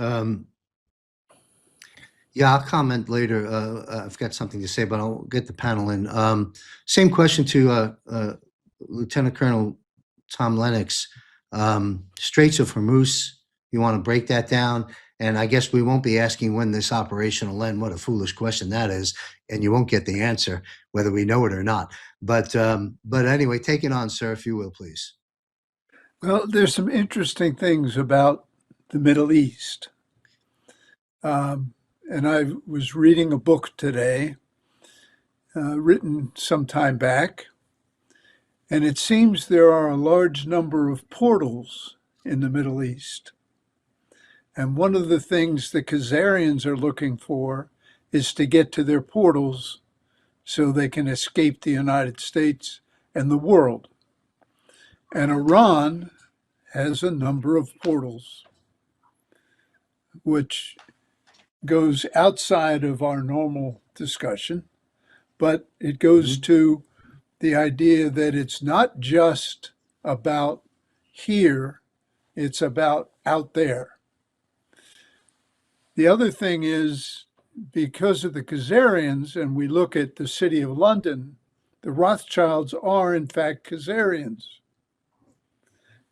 Yeah, I'll comment later. I've got something to say, but I'll get the panel in. Same question to Lieutenant Colonel Tom Lennox. Straits of Hormuz, you want to break that down? And I guess we won't be asking when this operation will end. What a foolish question that is. And you won't get the answer, whether we know it or not. But anyway, take it on, sir, if you will, please. Well, there's some interesting things about the Middle East. And I was reading a book today, written some time back, and it seems there are a large number of portals in the Middle East. And one of the things the Khazarians are looking for is to get to their portals so they can escape the United States and the world. And Iran has a number of portals, which goes outside of our normal discussion, but it goes to the idea that it's not just about here, it's about out there. The other thing is, because of the Khazarians, and we look at the City of London, the Rothschilds are in fact Khazarians,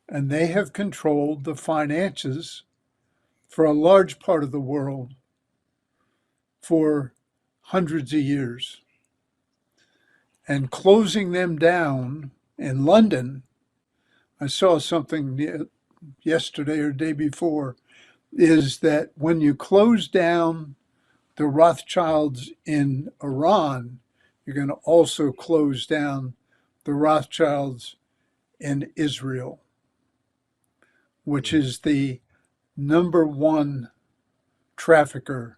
and they have controlled the finances for a large part of the world for hundreds of years. And closing them down in London, I saw something yesterday or day before, is that when you close down the Rothschilds in Iran, you're going to also close down the Rothschilds in Israel, which is the number one trafficker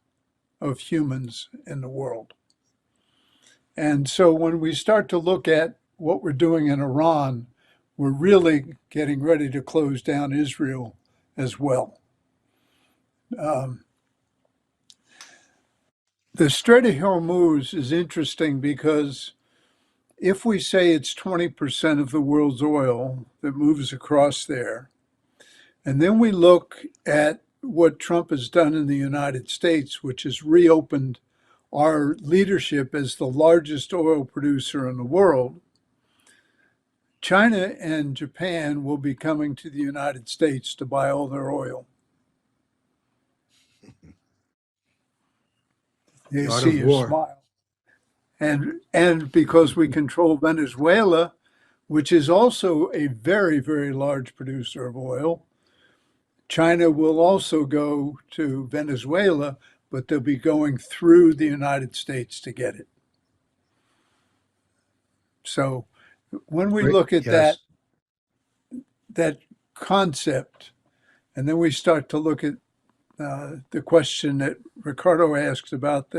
of humans in the world. And so when we start to look at what we're doing in Iran, we're really getting ready to close down Israel as well. The Strait of Hormuz is interesting because if we say it's 20% of the world's oil that moves across there, and then we look at what Trump has done in the United States, which has reopened our leadership as the largest oil producer in the world, China and Japan will be coming to the United States to buy all their oil. They The art see of your war. smile. And because we control Venezuela, which is also a very, very large producer of oil, China will also go to Venezuela, but they'll be going through the United States to get it. So when we Great. look at Yes. that concept, and then we start to look at the question that Riccardo asked about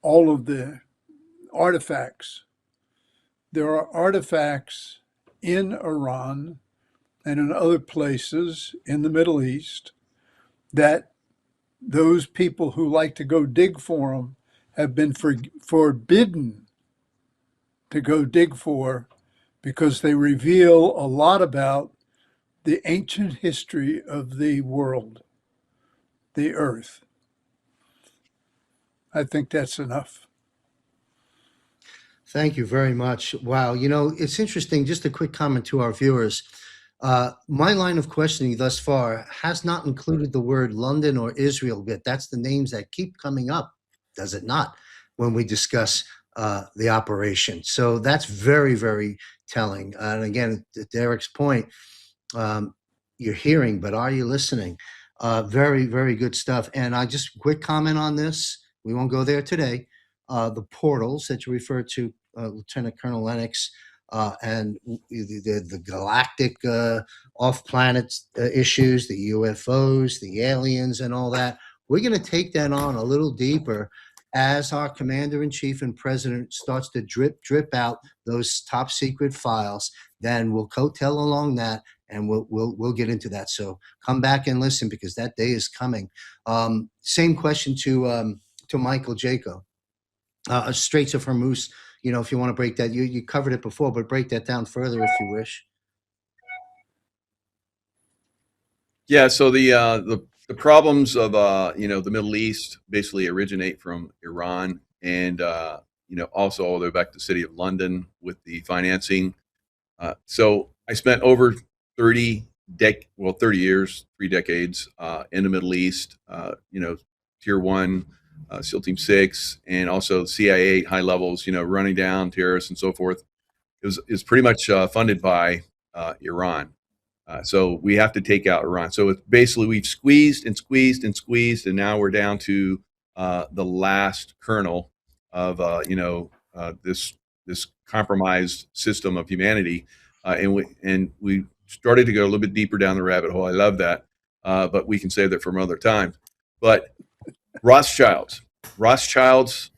all of the artifacts. There are artifacts in Iran and in other places in the Middle East that those people who like to go dig for them have been forbidden to go dig for because they reveal a lot about the ancient history of the world, the earth. I think that's enough. Thank you very much. Wow. It's interesting. Just a quick comment to our viewers. My line of questioning thus far has not included the word London or Israel, but that's the names that keep coming up, does it not, when we discuss the operation? So that's very, very telling. And again, to Derek's point, you're hearing, but are you listening? Very, very good stuff. And I just quick comment on this. We won't go there today. The portals that you referred to, Lieutenant Colonel Lennox, and the galactic off-planet issues, the UFOs, the aliens, and all that. We're going to take that on a little deeper as our commander-in-chief and president starts to drip out those top secret files. Then we'll coattail along that, and we'll get into that. So come back and listen, because that day is coming. Same question to Michael Jaco. Straits of Hormuz, if you want to break that, you covered it before, but break that down further if you wish. Yeah, so the problems of the Middle East basically originate from Iran, and also all the way back to the city of London with the financing. So I spent over 30 years, 3 decades in the Middle East. Tier 1, SEAL Team 6, and also CIA high levels. Running down terrorists and so forth. It was pretty much funded by Iran. So we have to take out Iran. So it's basically we've squeezed and squeezed and squeezed, and now we're down to the last kernel of this compromised system of humanity, and we started to go a little bit deeper down the rabbit hole. I love that, but we can save that for another time. But Rothschilds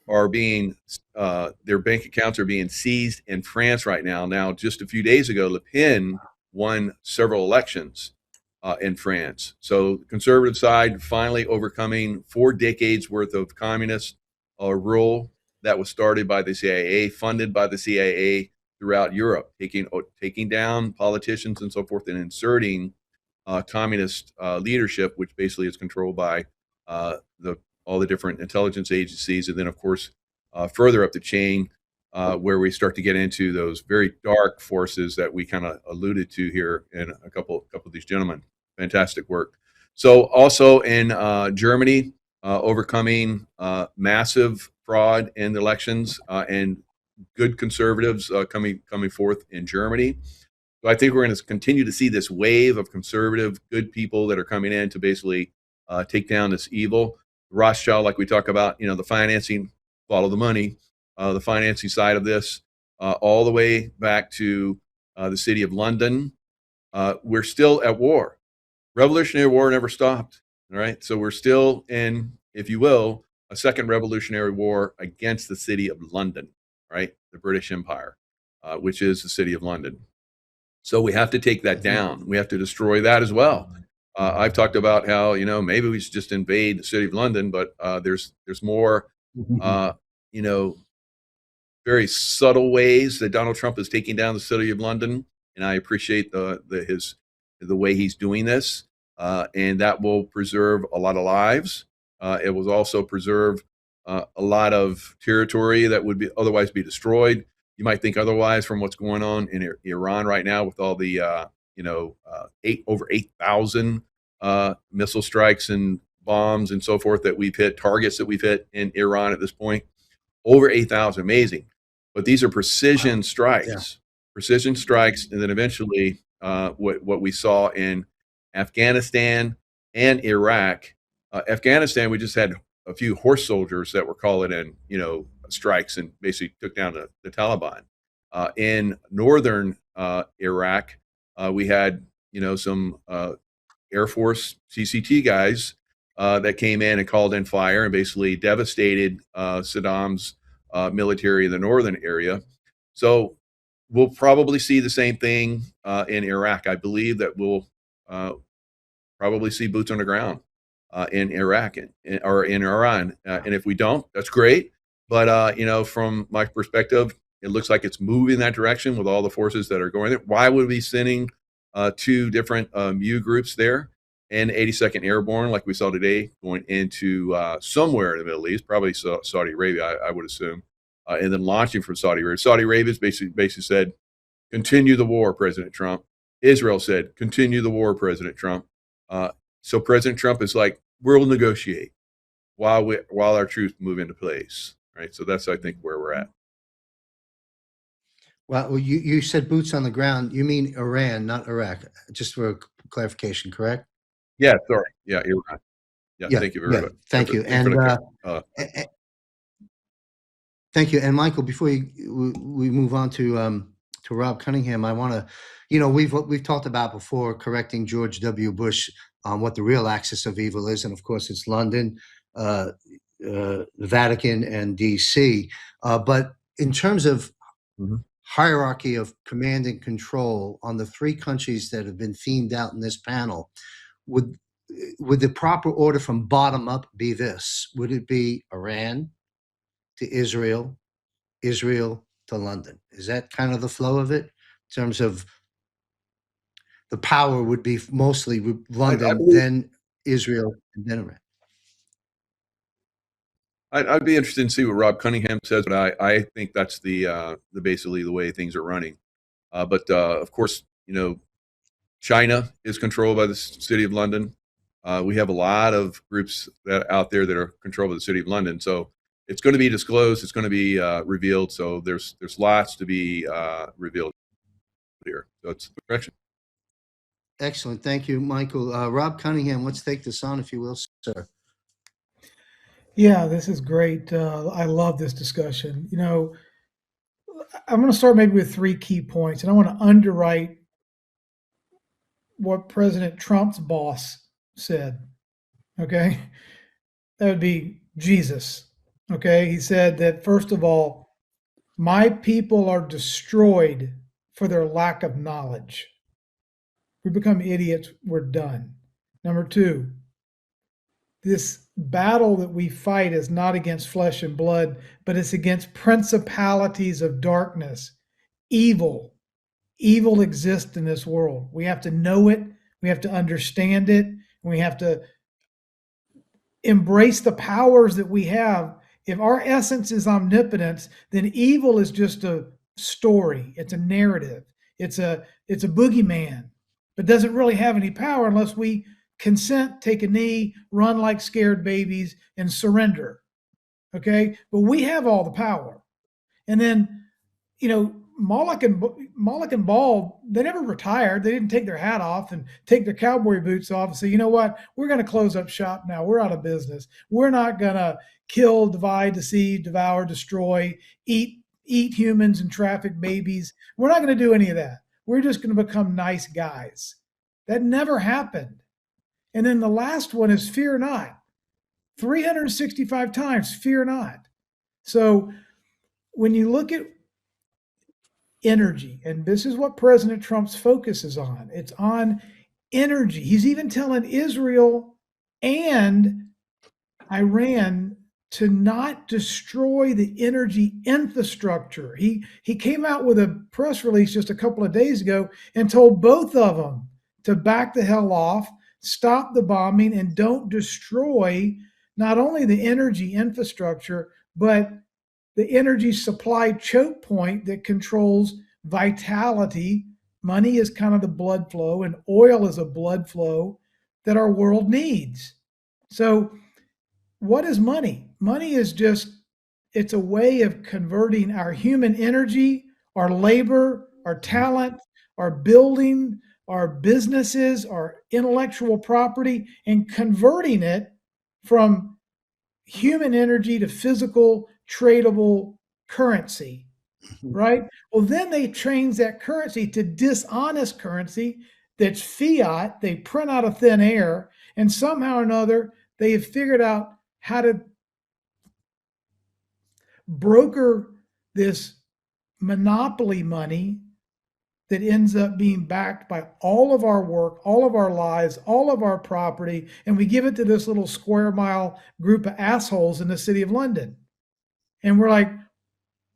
are being their bank accounts are being seized in France right now. Now, just a few days ago, Le Pen won several elections in France. So the conservative side finally overcoming 4 decades worth of communist rule that was started by the CIA, funded by the CIA throughout Europe, taking down politicians and so forth, and inserting communist leadership, which basically is controlled by all the different intelligence agencies, and then of course further up the chain, where we start to get into those very dark forces that we kind of alluded to here in a couple of these gentlemen. Fantastic work. So also in Germany, overcoming massive fraud in the elections, and good conservatives coming forth in Germany. So I think we're going to continue to see this wave of conservative, good people that are coming in to basically take down this evil. Rothschild, like we talk about, the financing, follow the money, the financing side of this, all the way back to the city of London. We're still at war. Revolutionary War never stopped. All right. So we're still in, if you will, a second revolutionary war against the city of London, right? The British Empire, which is the city of London. So we have to take that down. We have to destroy that as well. I've talked about how, maybe we should just invade the city of London, but there's more, very subtle ways that Donald Trump is taking down the city of London, and I appreciate the way he's doing this, and that will preserve a lot of lives. It will also preserve a lot of territory that would otherwise be destroyed. You might think otherwise from what's going on in Iran right now with all the over 8,000 missile strikes and bombs and so forth that we've hit, targets that we've hit in Iran at this point. Over 8,000, amazing. But these are precision strikes, and then eventually what we saw in Afghanistan and Iraq. Afghanistan, we just had a few horse soldiers that were calling in, strikes and basically took down the Taliban. In northern Iraq, we had, some Air Force CCT guys that came in and called in fire and basically devastated Saddam's military in the northern area. So we'll probably see the same thing in Iraq. I believe that we'll probably see boots on the ground in Iraq or in Iran. And if we don't, that's great. But, from my perspective, it looks like it's moving that direction with all the forces that are going there. Why would we be sending two different MU groups there? And 82nd Airborne, like we saw today, going into somewhere in the Middle East, probably Saudi Arabia, I would assume, and then launching from Saudi Arabia. Saudi Arabia's basically said, continue the war, President Trump. Israel said, continue the war, President Trump. So President Trump is like, we'll negotiate while our troops move into place, right? So that's, I think, where we're at. Well, you said boots on the ground. You mean Iran, not Iraq, just for clarification, correct? Yeah, sorry. Yeah, Iran. Yeah, thank you very much. Thank you. And thank you. And Michael, before we move on to Rob Cunningham, I want to, we've talked about before correcting George W. Bush on what the real axis of evil is, and of course it's London, the Vatican, and D.C. But in terms of hierarchy of command and control on the three countries that have been themed out in this panel, would the proper order from bottom up be this? Would it be Iran to Israel, Israel to London? Is that kind of the flow of it in terms of the power would be mostly London, then Israel, and then Iran? I'd be interested to see what Rob Cunningham says, but I think that's the basically the way things are running. But of course, China is controlled by the city of London. We have a lot of groups out there that are controlled by the city of London. So it's going to be disclosed. It's going to be revealed. So there's lots to be revealed here. So it's the direction. Excellent. Thank you, Michael. Rob Cunningham, let's take this on, if you will, sir. Yeah, this is great. I love this discussion. I'm going to start maybe with 3 key points, and I want to underwrite what President Trump's boss said. Okay. That would be Jesus. Okay. He said that, first of all, my people are destroyed for their lack of knowledge. We become idiots, we're done. Number 2, this battle that we fight is not against flesh and blood, but it's against principalities of darkness, evil. Evil exists in this world. We have to know it. We have to understand it. And we have to embrace the powers that we have. If our essence is omnipotence, then evil is just a story. It's a narrative. It's a boogeyman, but doesn't really have any power unless we consent, take a knee, run like scared babies, and surrender. Okay? But we have all the power. And then, Moloch and Baal, they never retired. They didn't take their hat off and take their cowboy boots off and say, you know what? We're going to close up shop now. We're out of business. We're not going to kill, divide, deceive, devour, destroy, eat humans and traffic babies. We're not going to do any of that. We're just going to become nice guys. That never happened. And then the last one is fear not. 365 times, fear not. So when you look at energy, and this is what President Trump's focus is on, it's on energy. He's even telling Israel and Iran to not destroy the energy infrastructure. He came out with a press release just a couple of days ago and told both of them to back the hell off, stop the bombing, and don't destroy not only the energy infrastructure, but the energy supply choke point that controls vitality. Money is kind of the blood flow, and oil is a blood flow that our world needs. So what is money? Money is just, it's a way of converting our human energy, our labor, our talent, our building, our businesses, our intellectual property, and converting it from human energy to physical tradable currency, right? Well, then they change that currency to dishonest currency that's fiat. They print out of thin air, and somehow or another, they have figured out how to broker this monopoly money that ends up being backed by all of our work, all of our lives, all of our property, and we give it to this little square mile group of assholes in the city of London. And we're like,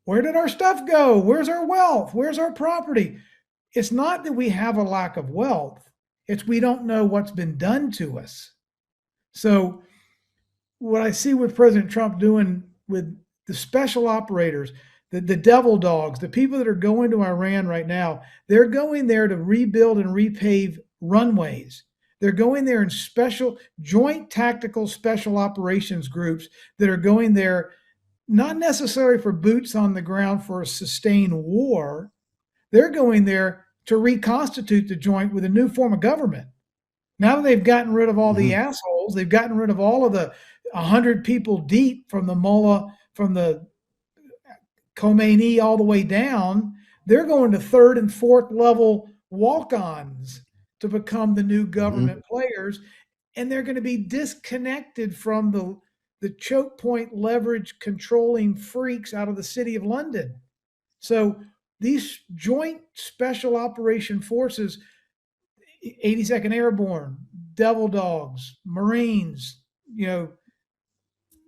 where did our stuff go? Where's our wealth? Where's our property? It's not that we have a lack of wealth. It's we don't know what's been done to us. So what I see with President Trump doing with the special operators, the devil dogs, the people that are going to Iran right now, they're going there to rebuild and repave runways. They're going there in special joint tactical special operations groups that are going there not necessarily for boots on the ground for a sustained war. They're going there to reconstitute the joint with a new form of government. Now that they've gotten rid of all the assholes, they've gotten rid of all of the 100 people deep from the mullah, from the Khomeini all the way down, they're going to third and fourth level walk-ons to become the new government players. And they're going to be disconnected from the choke point leverage controlling freaks out of the city of London. So these joint special operation forces, 82nd Airborne, Devil Dogs, Marines,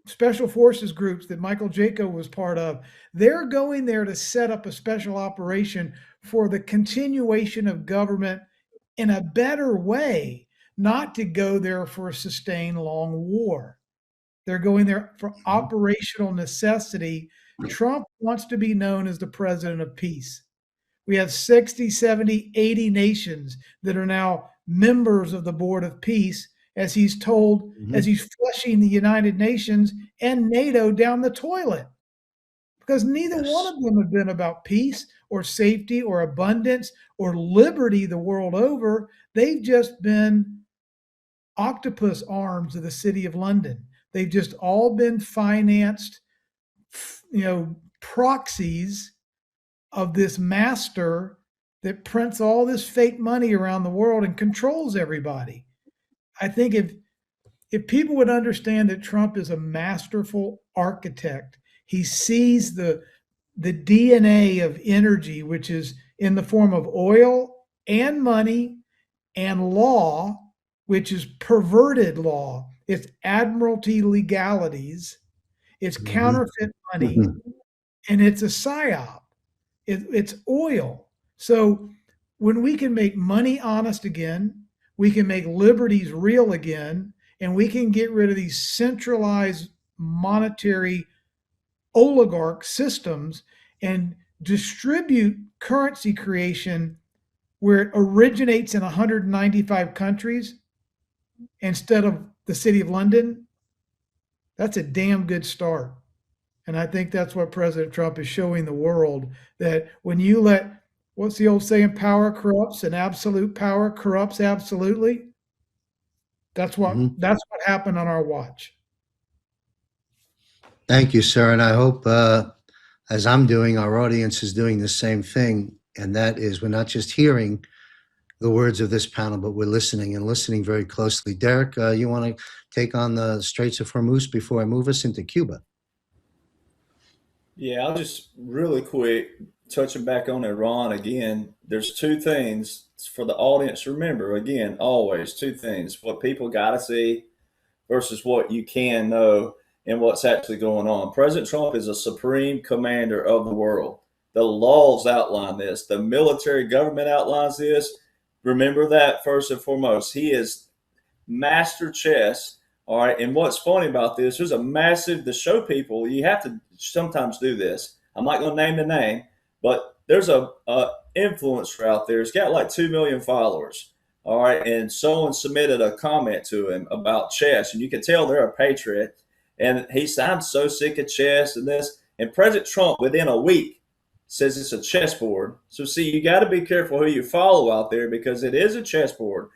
special forces groups that Michael Jaco was part of, they're going there to set up a special operation for the continuation of government in a better way, not to go there for a sustained long war. They're going there for operational necessity. Trump wants to be known as the president of peace. We have 60, 70, 80 nations that are now members of the Board of Peace, as he's told, as he's flushing the United Nations and NATO down the toilet. Because neither one of them have been about peace or safety or abundance or liberty the world over. They've just been octopus arms of the city of London. They've just all been financed, proxies of this master that prints all this fake money around the world and controls everybody. I think if people would understand that Trump is a masterful architect, he sees the DNA of energy, which is in the form of oil and money and law, which is perverted law. It's admiralty legalities, it's counterfeit money, and it's a psyop. It's oil. So when we can make money honest again, we can make liberties real again, and we can get rid of these centralized monetary oligarch systems and distribute currency creation where it originates in 195 countries instead of the city of London, that's a damn good start. And I think that's what President Trump is showing the world, that when you let, what's the old saying, power corrupts and absolute power corrupts absolutely. That's what happened on our watch. Thank you, sir. And I hope, as I'm doing, our audience is doing the same thing. And that is, we're not just hearing the words of this panel, but we're listening and listening very closely. Derek, you want to take on the Straits of Hormuz before I move us into Cuba? Yeah, I'll just really quick touching back on Iran again. There's two things for the audience to remember. Again, always two things: what people got to see versus what you can know and what's actually going on. President Trump is a supreme commander of the world. The laws outline this. The military government outlines this. Remember that first and foremost. He is master chess. All right. And what's funny about this, there's a massive, to show people, you have to sometimes do this. I'm not going to name the name, but there's a influencer out there. He's got like 2 million followers. All right. And someone submitted a comment to him about chess. And you can tell they're a patriot. And he said, I'm so sick of chess and this. And President Trump, within a week, says it's a chessboard. So, see, you got to be careful who you follow out there, because it is a chessboard.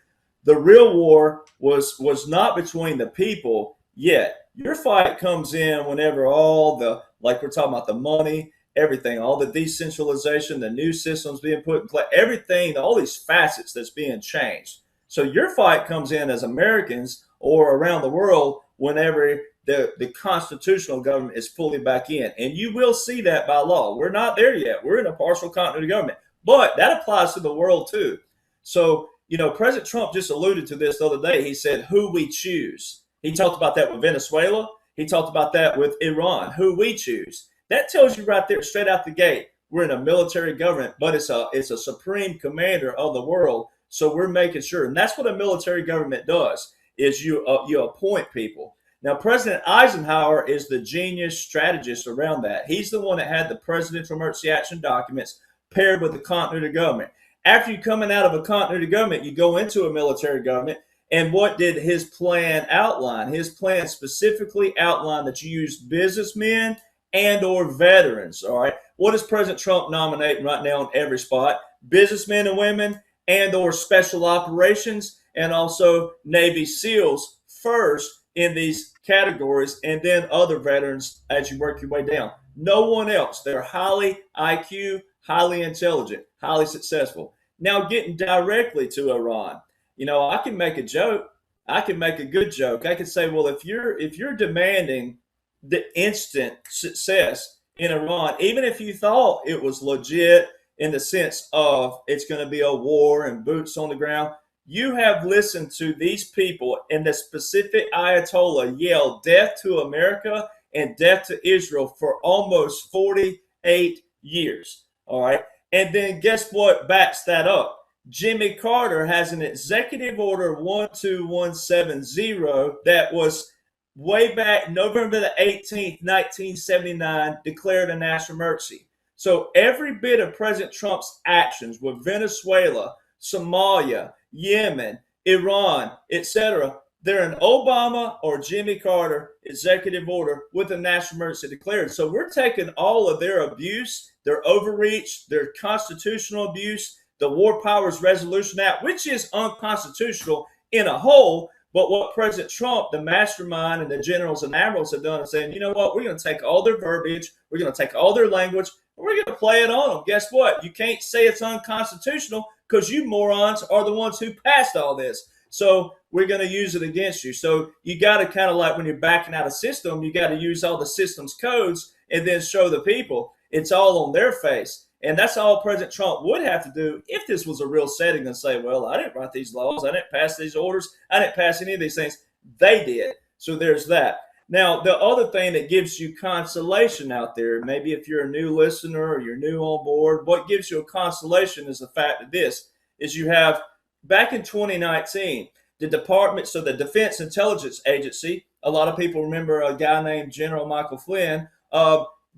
The real war was not between the people yet. Your fight comes in whenever all the, like we're talking about, the money, everything, all the decentralization, the new systems being put in place, everything, all these facets that's being changed. So your fight comes in as Americans or around the world whenever the constitutional government is fully back in. And you will see that by law. We're not there yet. We're in a partial continuity government. But that applies to the world too. So, you know, President Trump just alluded to this the other day. He said, who we choose. He talked about that with Venezuela. He talked about that with Iran, who we choose. That tells you right there, straight out the gate, we're in a military government, but it's a supreme commander of the world. So we're making sure, and that's what a military government does, is you appoint people. Now, President Eisenhower is the genius strategist around that. He's the one that had the Presidential Emergency Action Documents paired with the continuity government. After you coming out of a continuity government, you go into a military government. And what did his plan outline? His plan specifically outlined that you use businessmen and or veterans. All right. What is President Trump nominating right now on every spot? Businessmen and women and or special operations, and also Navy SEALs first in these categories, and then other veterans as you work your way down. No one else. They're highly IQ, highly intelligent, highly successful. Now, getting directly to Iran, you know, I can make a joke. I can make a good joke. I can say, well, if you're demanding the instant success in Iran, even if you thought it was legit in the sense of it's going to be a war and boots on the ground, you have listened to these people, and the specific Ayatollah yell death to America and death to Israel for almost 48 years. All right. And then guess what backs that up? Jimmy Carter has an executive order 12170 that was way back November the 18th, 1979, declared a national emergency. So every bit of President Trump's actions with Venezuela, Somalia, Yemen, Iran, etc., they're an Obama or Jimmy Carter executive order with a national emergency declared. So we're taking all of their abuse, their overreach, their constitutional abuse, the War Powers Resolution Act, which is unconstitutional in a whole. But what President Trump, the mastermind, and the generals and admirals have done is saying, you know what, we're going to take all their verbiage, we're going to take all their language, and we're going to play it on them. Guess what? You can't say it's unconstitutional because you morons are the ones who passed all this. So we're going to use it against you. So you got to kind of, like when you're backing out a system, you got to use all the system's codes and then show the people it's all on their face. And that's all President Trump would have to do if this was a real setting, and say, well, I didn't write these laws, I didn't pass these orders, I didn't pass any of these things. They did. So there's that. Now, the other thing that gives you consolation out there, maybe if you're a new listener or you're new on board, what gives you a consolation is the fact that this is you have, back in 2019, the Department, so the Defense Intelligence Agency, a lot of people remember a guy named General Michael Flynn.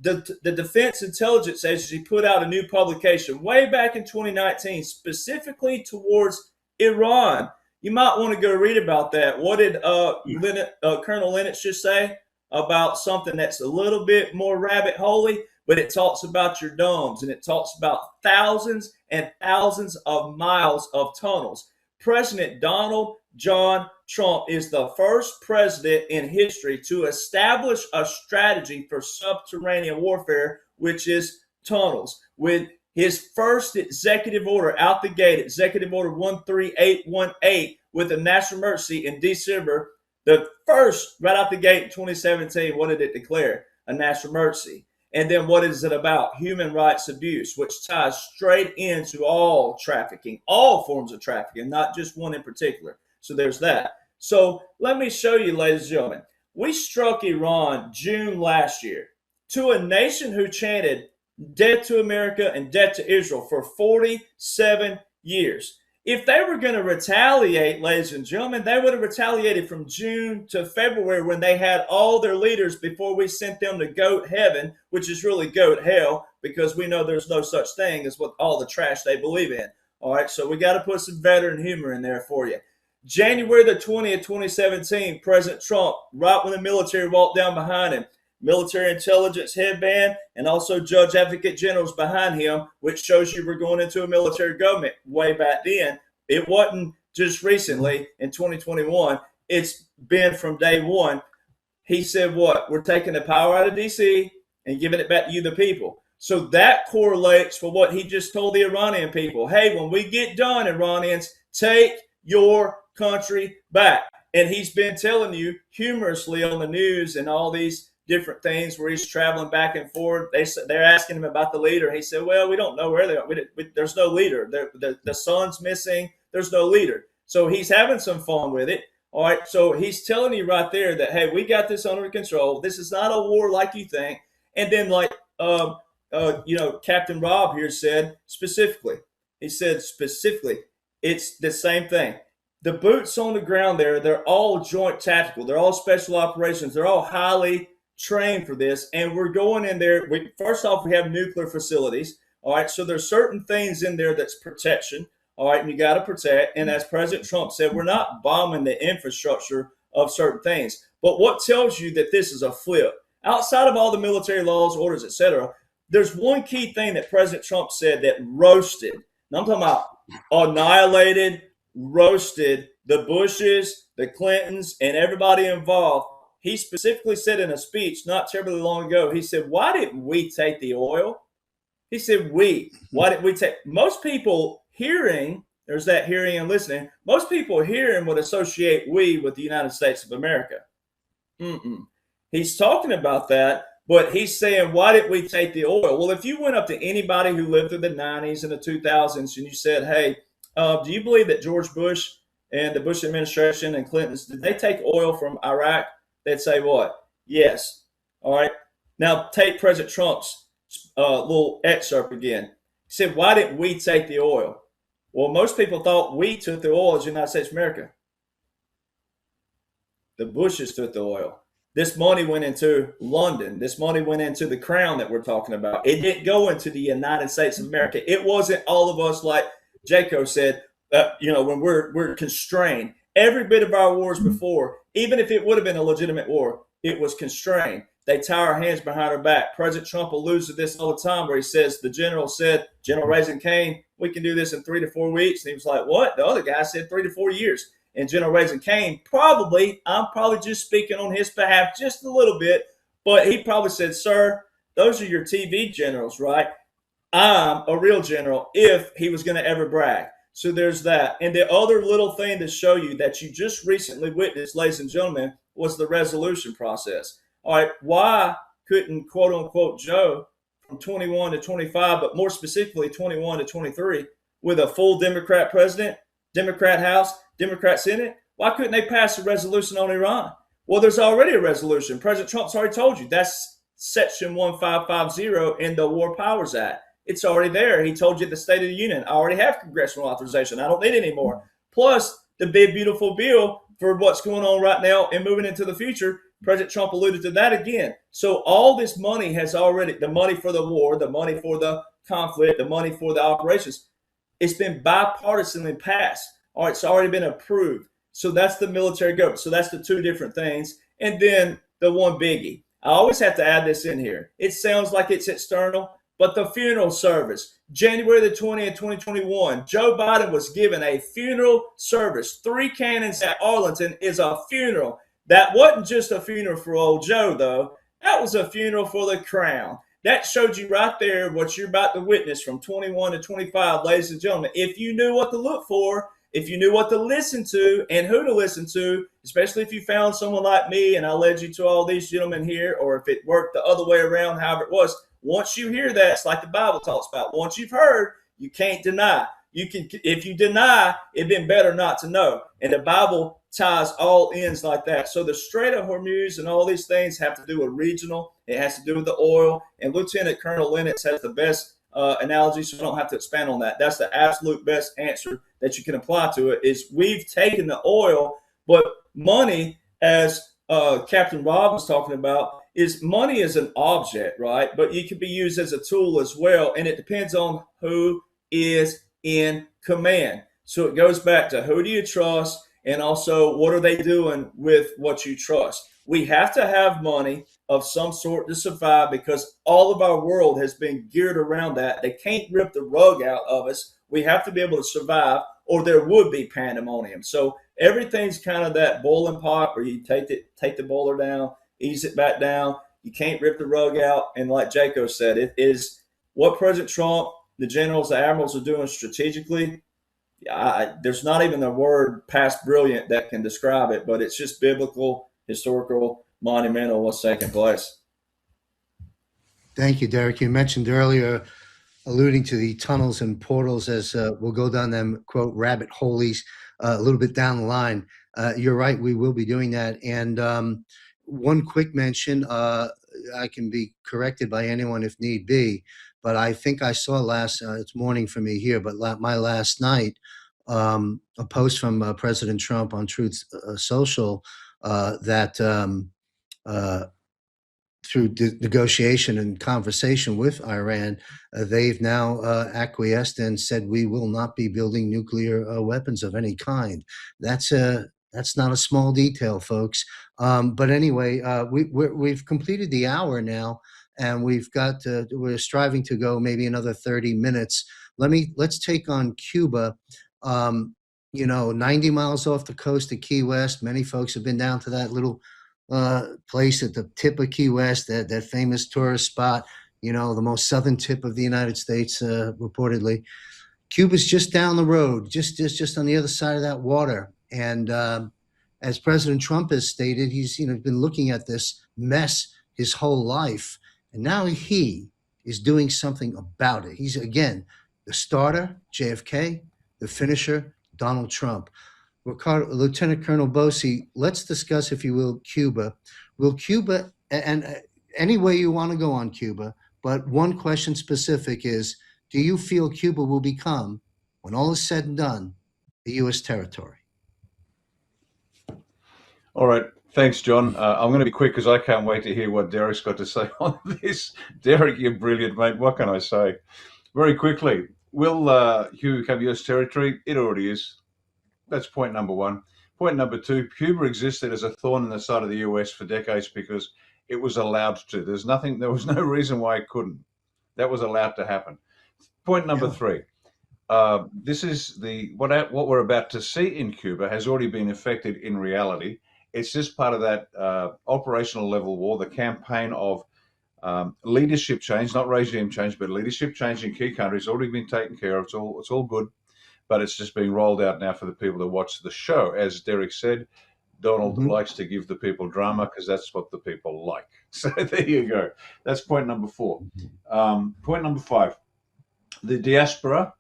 The Defense Intelligence Agency put out a new publication way back in 2019, specifically towards Iran. You might want to go read about that. What did Colonel Lennox just say about something that's a little bit more rabbit holey, but it talks about your domes, and it talks about thousands and thousands of miles of tunnels. President Donald John Trump is the first president in history to establish a strategy for subterranean warfare, which is tunnels. With His first executive order out the gate, Executive Order 13818, with a national emergency in December, the first right out the gate in 2017, what did it declare? A national emergency. And then what is it about? Human rights abuse, which ties straight into all trafficking, all forms of trafficking, not just one in particular. So there's that. So let me show you, ladies and gentlemen. We struck Iran June last year, to a nation who chanted death to America and death to Israel for 47 years. If they were going to retaliate, ladies and gentlemen, they would have retaliated from June to February when they had all their leaders before we sent them to goat heaven, which is really goat hell, because we know there's no such thing as what all the trash they believe in. All right, so we got to put some veteran humor in there for you. January the 20th, 2017, President Trump, right when the military walked down behind him, military intelligence headband, and also judge advocate generals behind him, which shows you we're going into a military government way back then. It wasn't just recently in 2021. It's been from day one. He said what? We're taking the power out of D.C. and giving it back to you, the people. So that correlates for what he just told the Iranian people. Hey, when we get done, Iranians, take your country back. And he's been telling you humorously on the news and all these different things where he's traveling back and forth. They're asking him about the leader. He said, well, we don't know where they are. There's no leader. The son's missing. There's no leader. So he's having some fun with it. All right. So he's telling you right there that, hey, we got this under control. This is not a war like you think. And then like, Captain Rob here said specifically, it's the same thing. The boots on the ground there, they're all joint tactical. They're all special operations. They're all highly trained for this. And we're going in there. First off, we have nuclear facilities. All right. So there's certain things in there that's protection. All right. And you got to protect. And as President Trump said, we're not bombing the infrastructure of certain things. But what tells you that this is a flip? Outside of all the military laws, orders, etc., there's one key thing that President Trump said that roasted. And I'm talking about annihilated, roasted the Bushes, the Clintons, and everybody involved. He specifically said in a speech not terribly long ago, he said, why didn't we take the oil? He said, why didn't we take? Most people hearing, there's that hearing and listening, most people hearing would associate we with the United States of America. He's talking about that, but he's saying, why didn't we take the oil? Well, if you went up to anybody who lived through the 90s and the 2000s and you said, hey, do you believe that George Bush and the Bush administration and Clinton's, did they take oil from Iraq? They'd say what? Yes. All right. Now take President Trump's little excerpt again. He said, why didn't we take the oil? Well, most people thought we took the oil as the United States of America. The Bushes took the oil. This money went into London. This money went into the crown that we're talking about. It didn't go into the United States of America. It wasn't all of us like Jaco said, when we're constrained. Every bit of our wars before, even if it would have been a legitimate war, it was constrained. They tie our hands behind our back. President Trump alludes to this all the time where he says, the general said, General Raising Cane, we can do this in 3 to 4 weeks. And he was like, what? The other guy said 3 to 4 years. And General Raising Cane I'm probably just speaking on his behalf just a little bit, but he probably said, sir, those are your TV generals, right? I'm a real general if he was going to ever brag. So there's that. And the other little thing to show you that you just recently witnessed, ladies and gentlemen, was the resolution process. All right, why couldn't, quote unquote, Joe from 21 to 25, but more specifically 21 to 23, with a full Democrat president, Democrat House, Democrat Senate, why couldn't they pass a resolution on Iran? Well, there's already a resolution. President Trump's already told you that's Section 1550 in the War Powers Act. It's already there. He told you at the State of the Union, I already have congressional authorization. I don't need any more. Plus, the big, beautiful bill for what's going on right now and moving into the future, President Trump alluded to that again. So all this money has already, the money for the war, the money for the conflict, the money for the operations, it's been bipartisanly passed. All right, it's already been approved. So that's the military government. So that's the two different things. And then the one biggie. I always have to add this in here. It sounds like it's external, but the funeral service, January the 20th, 2021, Joe Biden was given a funeral service. 3 cannons at Arlington is a funeral. That wasn't just a funeral for old Joe, though. That was a funeral for the crown. that showed you right there what you're about to witness from 21 to 25, ladies and gentlemen. If you knew what to look for, if you knew what to listen to and who to listen to, especially if you found someone like me and I led you to all these gentlemen here, or if it worked the other way around, however it was, once you hear that, it's like the Bible talks about. Once you've heard, you can't deny. You can, if you deny, it'd been better not to know. And the Bible ties all ends like that. So the Strait of Hormuz and all these things have to do with regional. It has to do with the oil. And Lieutenant Colonel Lennox has the best analogy, so I don't have to expand on that. That's the absolute best answer that you can apply to it. Is we've taken the oil, but money, as Captain Rob was talking about, is money is an object, right? But it can be used as a tool as well, and it depends on who is in command. So it goes back to who do you trust, and also what are they doing with what you trust. We have to have money of some sort to survive because all of our world has been geared around that. They can't rip the rug out of us. We have to be able to survive, or there would be pandemonium. So everything's kind of that boiling pot where you take the boiler down, ease it back down. You can't rip the rug out. And like Jaco said, it is what President Trump, the generals, the admirals are doing strategically. There's not even a word past brilliant that can describe it, but it's just biblical, historical, monumental what's taking place. Thank you, Derek. You mentioned earlier, alluding to the tunnels and portals as we'll go down them, quote, rabbit holies a little bit down the line. You're right, we will be doing that. And one quick mention, I can be corrected by anyone if need be, but I think I saw it's morning for me here, but my last night, a post from President Trump on Truth Social that through negotiation and conversation with Iran, they've now acquiesced and said we will not be building nuclear weapons of any kind. That's not a small detail, folks. But anyway, we've completed the hour now, and we're striving to go maybe another 30 minutes. Let's take on Cuba. 90 miles off the coast of Key West. Many folks have been down to that little place at the tip of Key West, that famous tourist spot, the most southern tip of the United States, reportedly. Cuba's just down the road, just on the other side of that water. And as President Trump has stated, he's been looking at this mess his whole life, and now he is doing something about it. He's again the starter, JFK, the finisher, Donald Trump. Lieutenant Colonel Bosi, let's discuss, if you will, Cuba. Will Cuba, and any way you want to go on Cuba, but one question specific is, do you feel Cuba will become, when all is said and done, a U.S. territory? All right. Thanks, John. I'm going to be quick because I can't wait to hear what Derek's got to say on this. Derek, you're brilliant, mate. What can I say? Very quickly, will Cuba become U.S. territory? It already is. That's point number one. Point number two, Cuba existed as a thorn in the side of the US for decades because it was allowed to. There was no reason why it couldn't. That was allowed to happen. Point number three, this is what we're about to see in Cuba has already been effected in reality. It's just part of that operational level war, the campaign of leadership change, not regime change, but leadership change in key countries already been taken care of. It's all good. But it's just being rolled out now for the people to watch the show. As Derek said, Donald likes to give the people drama because that's what the people like. So there you go. That's point number four. Point number five, the diaspora,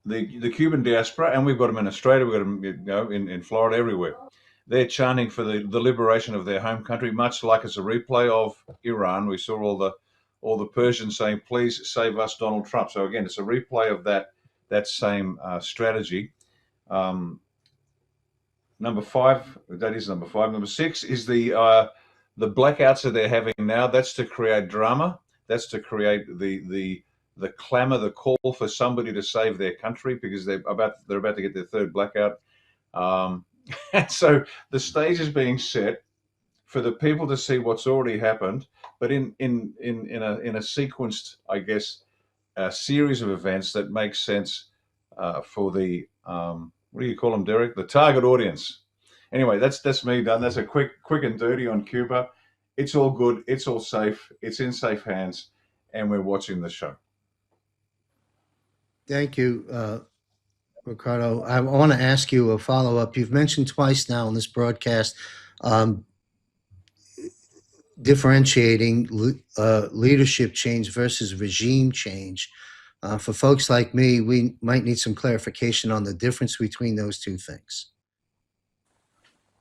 the Cuban diaspora, and we've got them in Australia, we've got them in Florida, everywhere. They're chanting for the liberation of their home country, much like it's a replay of Iran. We saw all the Persians saying, please save us, Donald Trump. So again, it's a replay of that same strategy. Number five, that is number five. Number six is the blackouts that they're having now. That's to create drama. That's to create the clamor, the call for somebody to save their country because they're about to get their third blackout. And so the stage is being set for the people to see what's already happened, but in a sequenced, I guess, a series of events that make sense for the what do you call them, Derek? The target audience. Anyway, that's me done. That's a quick and dirty on Cuba. It's all good. It's all safe. It's in safe hands, and we're watching the show. Thank you, Riccardo. I want to ask you a follow up. You've mentioned twice now in this broadcast um, differentiating leadership change versus regime change. For folks like me, we might need some clarification on the difference between those two things.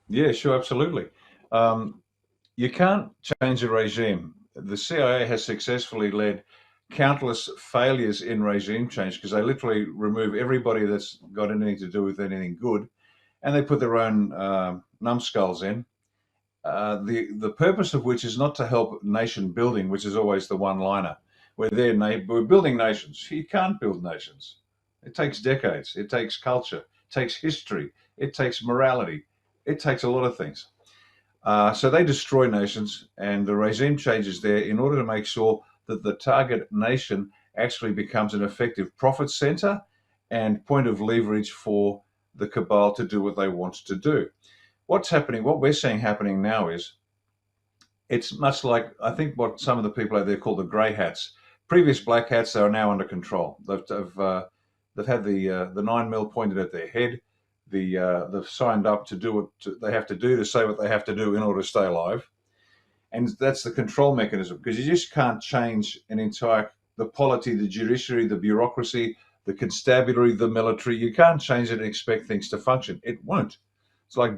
Yeah, sure, absolutely. You can't change a regime. The CIA has successfully led countless failures in regime change because they literally remove everybody that's got anything to do with anything good, and they put their own numbskulls in. The purpose of which is not to help nation building, which is always the one-liner. We're building nations. You can't build nations. It takes decades. It takes culture. It takes history. It takes morality. It takes a lot of things. So they destroy nations, and the regime changes there in order to make sure that the target nation actually becomes an effective profit center and point of leverage for the cabal to do what they want to do. What's happening, what we're seeing happening now is it's much like, I think, what some of the people out there call the grey hats. Previous black hats are now under control. They've had the 9mm pointed at their head. They've signed up to do what they have to do to say what they have to do in order to stay alive. And that's the control mechanism, because you just can't change the polity, the judiciary, the bureaucracy, the constabulary, the military. You can't change it and expect things to function. It won't. It's like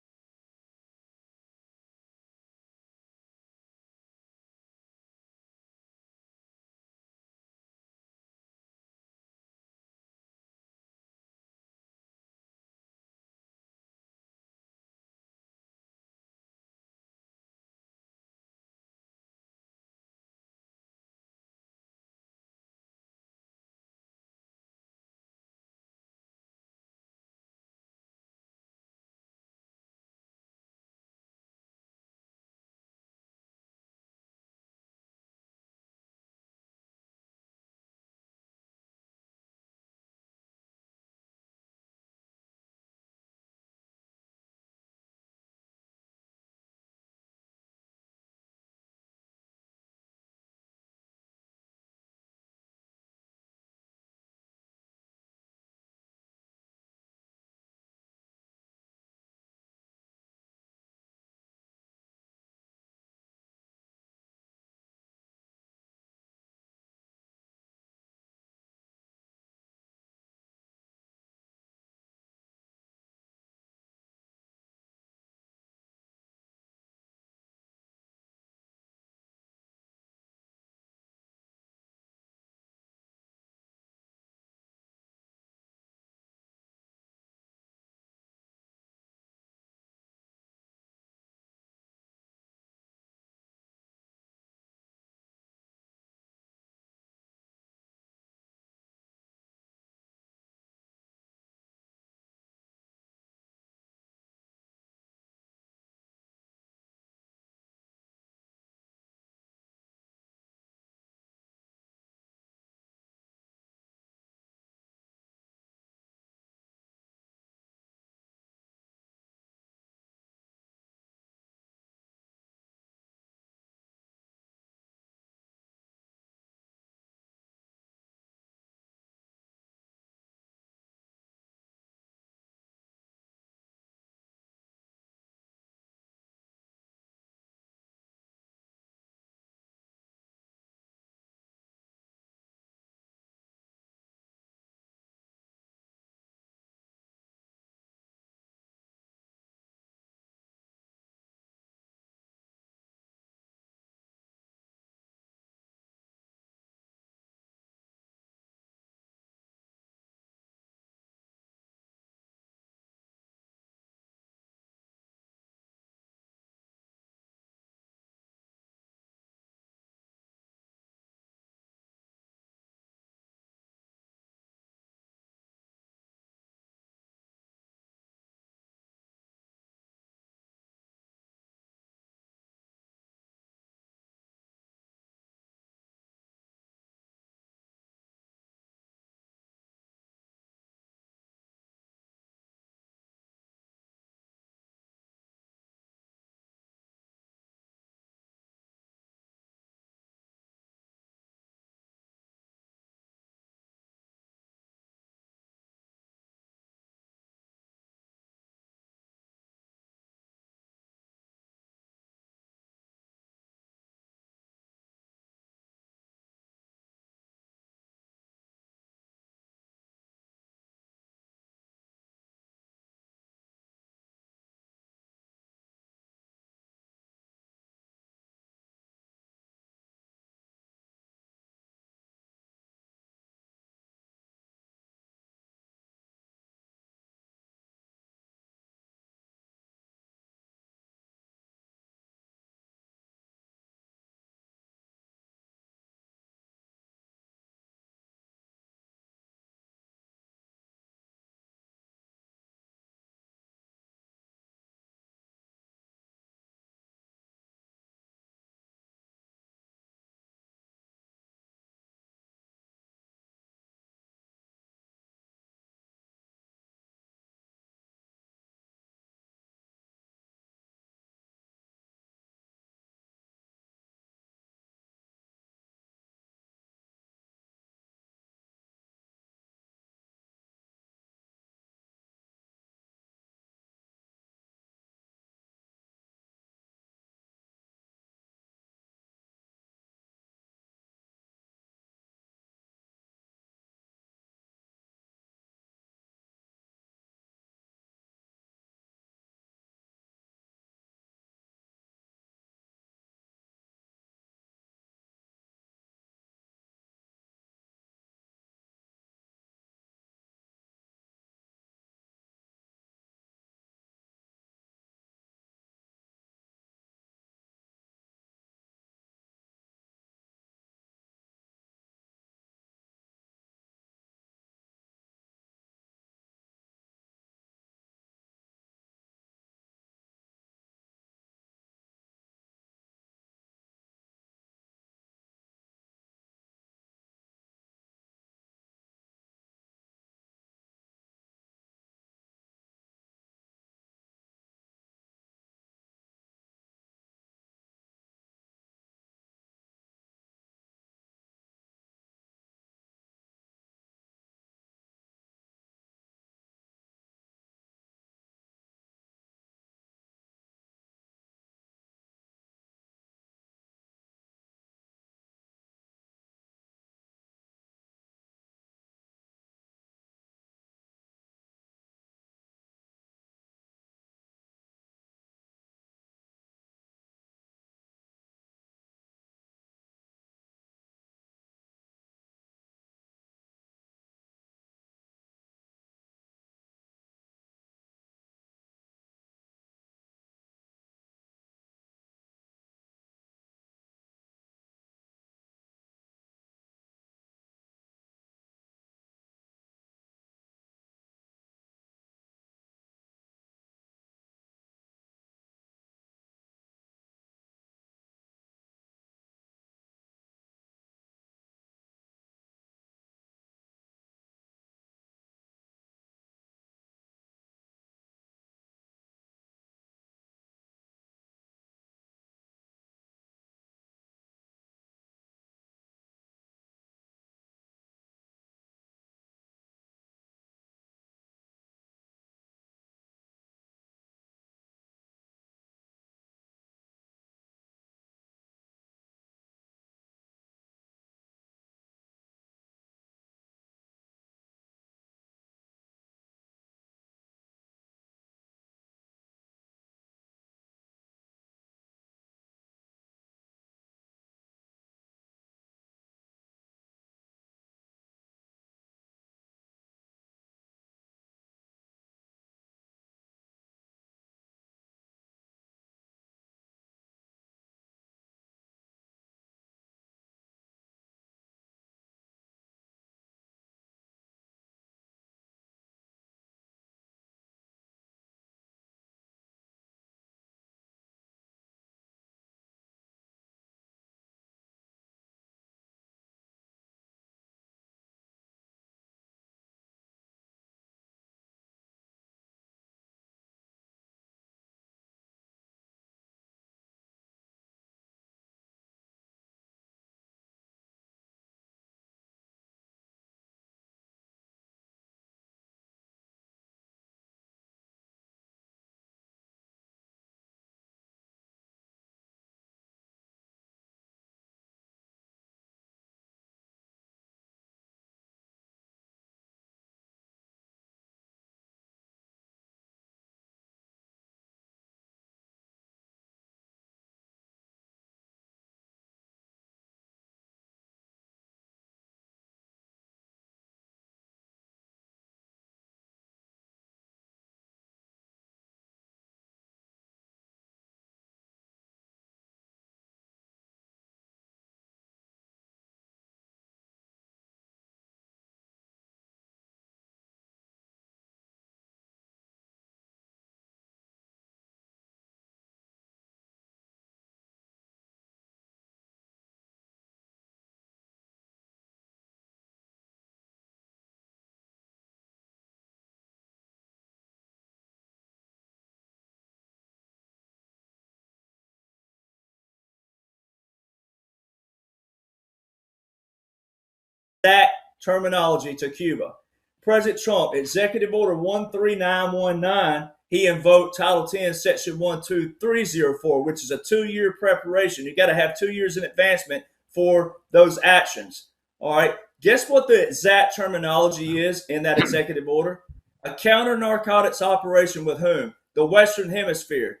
exact terminology to Cuba. President Trump, Executive Order 13919, he invoked Title 10, Section 12304, which is a 2-year preparation. You got to have 2 years in advancement for those actions. All right. Guess what the exact terminology is in that executive order? A counter-narcotics operation with whom? The Western Hemisphere.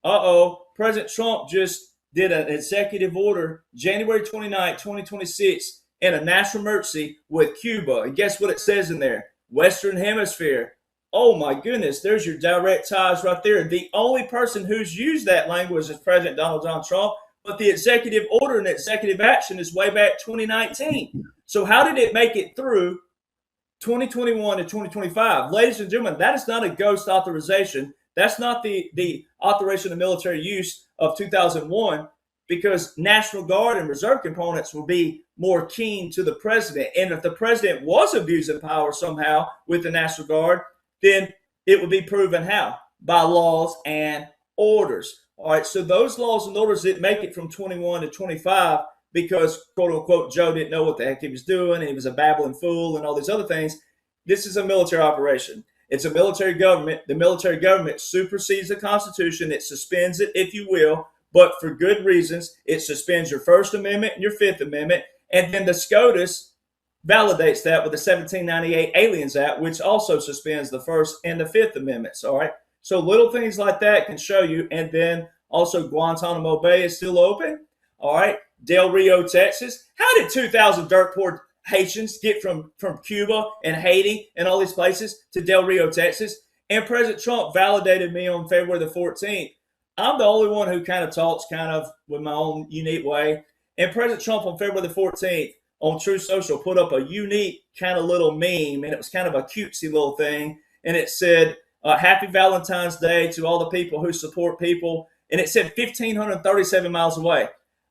President Trump just did an executive order January 29, 2026 in a national emergency with Cuba. And guess what it says in there? Western Hemisphere. Oh my goodness, there's your direct ties right there. The only person who's used that language is President Donald John Trump, but the executive order and executive action is way back 2019. So how did it make it through 2021 to 2025? Ladies and gentlemen, that is not a ghost authorization. That's not the authorization of military use of 2001, because National Guard and reserve components will be more keen to the president. And if the president was abusing power somehow with the National Guard, then it would be proven how? By laws and orders. All right, so those laws and orders didn't make it from 21 to 25 because, quote unquote, Joe didn't know what the heck he was doing and he was a babbling fool and all these other things. This is a military operation. It's a military government. The military government supersedes the Constitution. It suspends it, if you will, but for good reasons. It suspends your First Amendment and your Fifth Amendment. And then the SCOTUS validates that with the 1798 Aliens Act, which also suspends the First and the Fifth Amendments. All right. So little things like that can show you. And then also Guantanamo Bay is still open. All right. Del Rio, Texas. How did 2,000 dirt poor Haitians get from Cuba and Haiti and all these places to Del Rio, Texas? And President Trump validated me on February the 14th. I'm the only one who kind of talks kind of with my own unique way. And President Trump on February the 14th on Truth Social put up a unique kind of little meme, and it was kind of a cutesy little thing. And it said, Happy Valentine's Day to all the people who support people. And it said 1,537 miles away.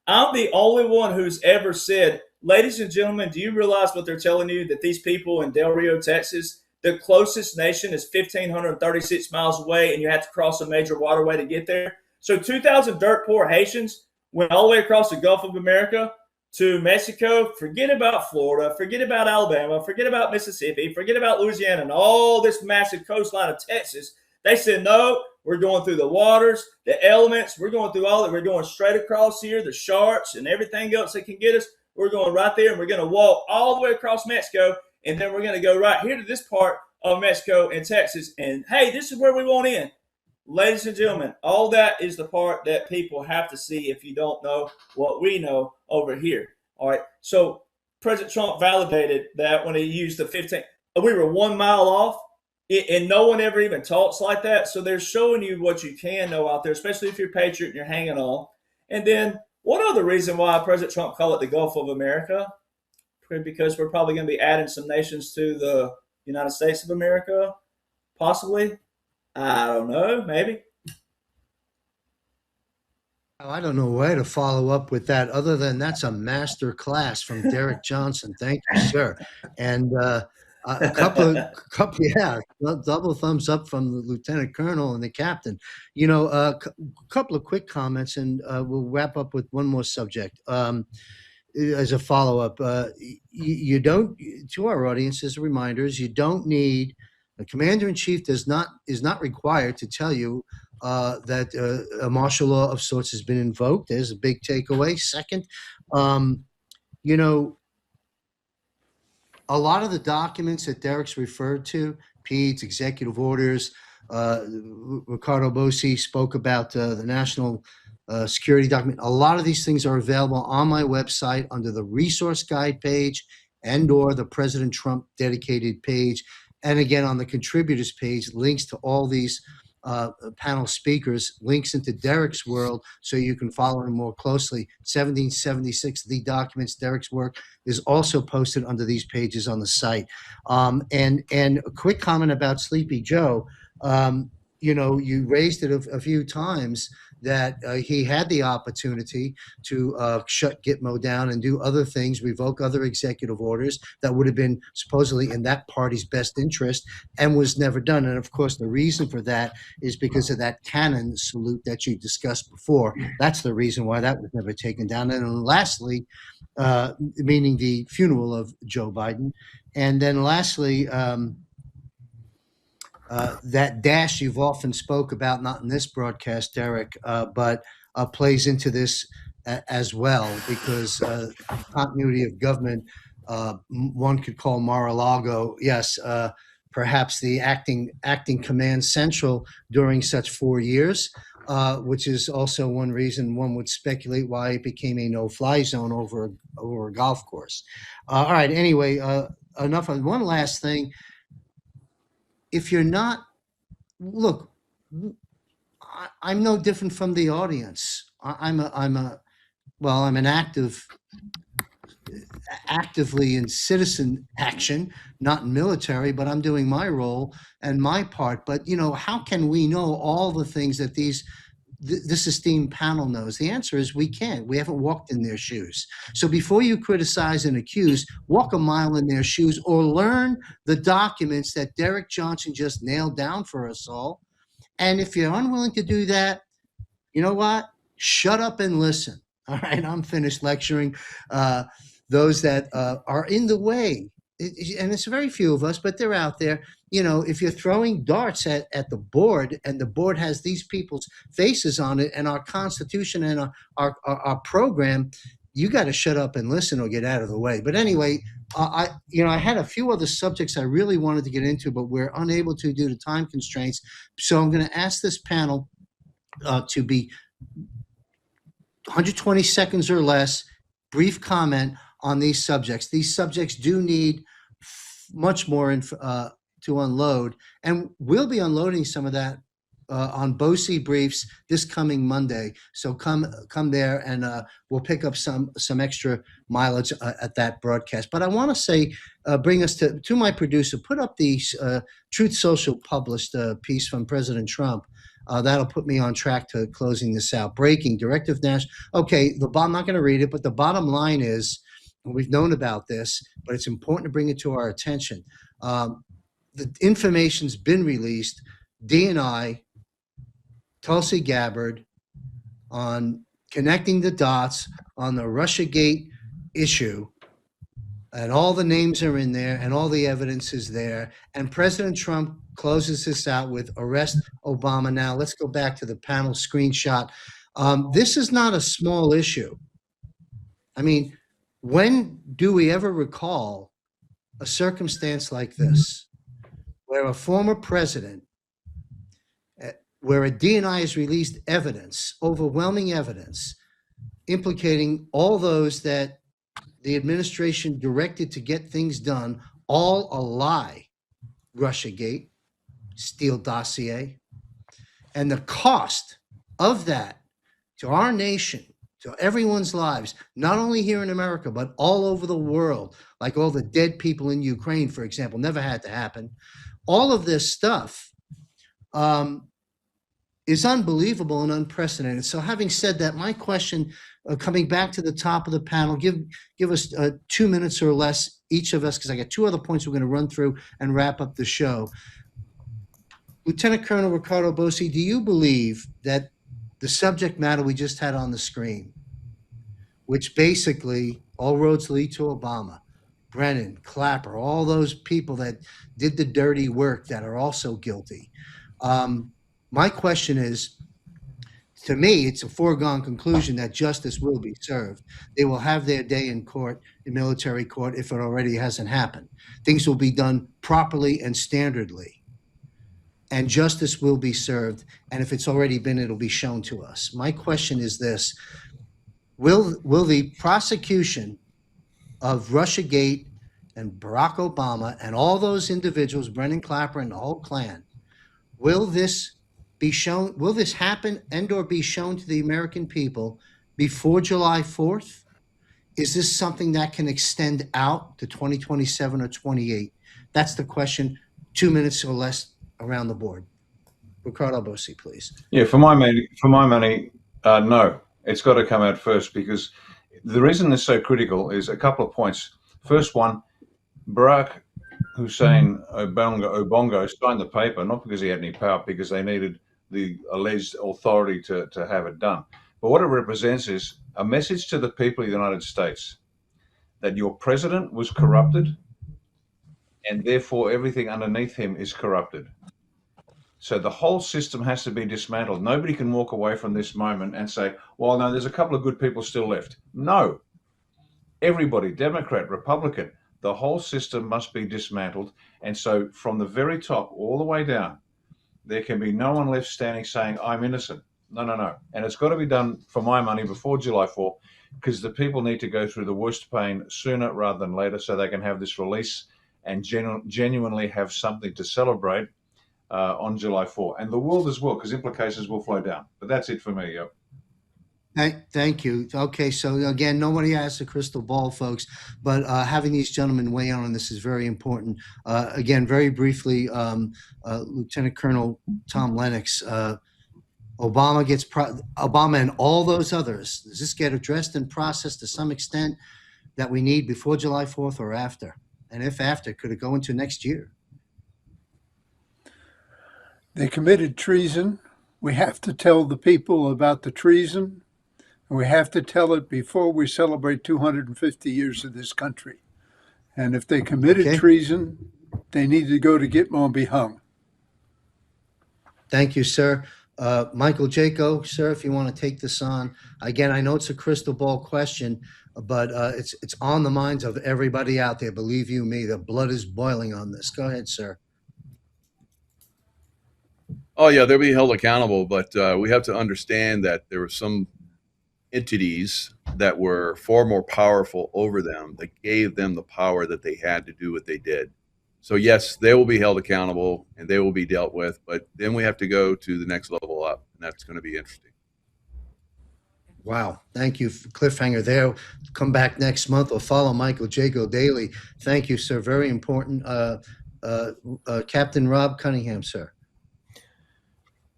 I'm the only one who's ever said, ladies and gentlemen, do you realize what they're telling you? That these people in Del Rio, Texas, the closest nation is 1,536 miles away, and you have to cross a major waterway to get there. So 2,000 dirt poor Haitians went all the way across the Gulf of America to Mexico. Forget about Florida, forget about Alabama, forget about Mississippi, forget about Louisiana and all this massive coastline of Texas. They said, no, we're going through the waters, the elements. We're going through all that. We're going straight across here, the sharks and everything else that can get us. We're going right there, and we're going to walk all the way across Mexico, and then we're going to go right here to this part of Mexico and Texas. And, hey, this is where we want in. Ladies and gentlemen, all that is the part that people have to see if you don't know what we know over here. All right. So President Trump validated that when he used the 15. We were 1 mile off, and no one ever even talks like that. So they're showing you what you can know out there, especially if you're a patriot and you're hanging on. And then one other reason why President Trump called it the Gulf of America, because we're probably going to be adding some nations to the United States of America, possibly. I don't know, maybe. I don't know where to follow up with that other than that's a master class from Derek Johnson. Thank you, sir. And a couple, yeah, double thumbs up from the lieutenant colonel and the captain. You know, a couple of quick comments, and we'll wrap up with one more subject. As a follow-up, you don't, to our audience, as reminders, you don't need, the commander-in-chief is not required to tell you that a martial law of sorts has been invoked. There's a big takeaway. Second, you know, a lot of the documents that Derek's referred to, PEDS, executive orders, Riccardo Bosi spoke about the national security document. A lot of these things are available on my website under the resource guide page and or the President Trump dedicated page. And again, on the contributors page, links to all these panel speakers, links into Derek's world so you can follow him more closely. 1776, the documents, Derek's work is also posted under these pages on the site. And a quick comment about Sleepy Joe. You know, you raised it a few times that he had the opportunity to shut Gitmo down and do other things, revoke other executive orders that would have been supposedly in that party's best interest and was never done. And of course, the reason for that is because of that cannon salute that you discussed before. That's the reason why that was never taken down. And then lastly, meaning the funeral of Joe Biden. And then lastly, that dash you've often spoke about, not in this broadcast, Derek, but plays into this as well, because continuity of government, one could call Mar-a-Lago, yes, perhaps the acting command central during such 4 years, which is also one reason one would speculate why it became a no-fly zone over a golf course. All right, anyway, enough. One last thing. If you're not, look, I'm no different from the audience. I'm an actively in citizen action, not in military, but I'm doing my role and my part. But how can we know all the things that this esteemed panel knows? The answer is we can't. We haven't walked in their shoes. So before you criticize and accuse, walk a mile in their shoes, or learn the documents that Derek Johnson just nailed down for us all. And if you're unwilling to do that, you know what? Shut up and listen. All right, I'm finished lecturing those that are in the way. And it's very few of us, but they're out there. If you're throwing darts at the board, and the board has these people's faces on it and our Constitution and our program, you got to shut up and listen or get out of the way. But anyway, I had a few other subjects I really wanted to get into, but we're unable to due to time constraints. So I'm going to ask this panel to be 120 seconds or less, brief comment on these subjects. These subjects do need much more to unload, and we'll be unloading some of that on Bosi Briefs this coming Monday. So come there, and we'll pick up some extra mileage at that broadcast. But I want to say, bring us to my producer, put up the Truth Social published piece from President Trump. That'll put me on track to closing this out. Breaking Directive Nash. Okay, I'm not going to read it, but the bottom line is, and we've known about this, but it's important to bring it to our attention. The information's been released. DNI, Tulsi Gabbard, on connecting the dots on the Russiagate issue, and all the names are in there and all the evidence is there. And President Trump closes this out with arrest Obama. Now let's go back to the panel screenshot. This is not a small issue. I mean, when do we ever recall a circumstance like this, where a former president, where a DNI has released evidence, overwhelming evidence, implicating all those that the administration directed to get things done, all a lie? Russiagate, Steele dossier, and the cost of that to our nation, to everyone's lives, not only here in America, but all over the world, like all the dead people in Ukraine, for example, never had to happen. All of this stuff is unbelievable and unprecedented. So having said that, my question, coming back to the top of the panel, give us 2 minutes or less, each of us, because I got two other points we're going to run through and wrap up the show. Lieutenant Colonel Riccardo Bosi, do you believe that the subject matter we just had on the screen, which basically all roads lead to Obama, Brennan, Clapper, all those people that did the dirty work that are also guilty, my question is, to me, it's a foregone conclusion that justice will be served. They will have their day in court, in military court, if it already hasn't happened. Things will be done properly and standardly, and justice will be served. And if it's already been, it'll be shown to us. My question is this: will the prosecution of Russiagate and Barack Obama and all those individuals, Brennan, Clapper, and the whole clan, will this be shown? Will this happen and or be shown to the American people before July 4th? Is this something that can extend out to 2027 or 28? That's the question. 2 minutes or less around the board. Riccardo Bosi, please. Yeah, for my money, no. It's got to come out first, because the reason it's so critical is a couple of points. First one, Barack Hussein Obongo signed the paper not because he had any power, because they needed the alleged authority to have it done. But what it represents is a message to the people of the United States that your president was corrupted, and therefore everything underneath him is corrupted. So the whole system has to be dismantled. Nobody can walk away from this moment and say, well, no, there's a couple of good people still left. No. Everybody, Democrat, Republican, the whole system must be dismantled. And so from the very top all the way down, there can be no one left standing saying, I'm innocent. No, no, no. And it's got to be done, for my money, before July 4th, because the people need to go through the worst pain sooner rather than later so they can have this release and genuinely have something to celebrate on July 4th. And the world as well, because implications will flow down. But that's it for me. Yep. Thank you. Okay, so again, nobody has a crystal ball, folks, but having these gentlemen weigh in on this is very important. Again, very briefly, Lieutenant Colonel Tom Lennox, Obama and all those others, does this get addressed and processed to some extent that we need before July 4th or after? And if after, could it go into next year? They committed treason. We have to tell the people about the treason. And we have to tell it before we celebrate 250 years of this country. And if they committed treason, they need to go to Gitmo and be hung. Thank you, sir. Michael Jaco, sir, if you want to take this on. Again, I know it's a crystal ball question, but it's on the minds of everybody out there. Believe you me, the blood is boiling on this. Go ahead, sir. Oh, yeah, they'll be held accountable, but we have to understand that there were some entities that were far more powerful over them that gave them the power that they had to do what they did. So yes, they will be held accountable and they will be dealt with, but then we have to go to the next level up, and that's going to be interesting. Wow. Thank you. Cliffhanger there. Come back next month or follow Michael Jaco daily. Thank you, sir. Very important. Captain Rob Cunningham, sir.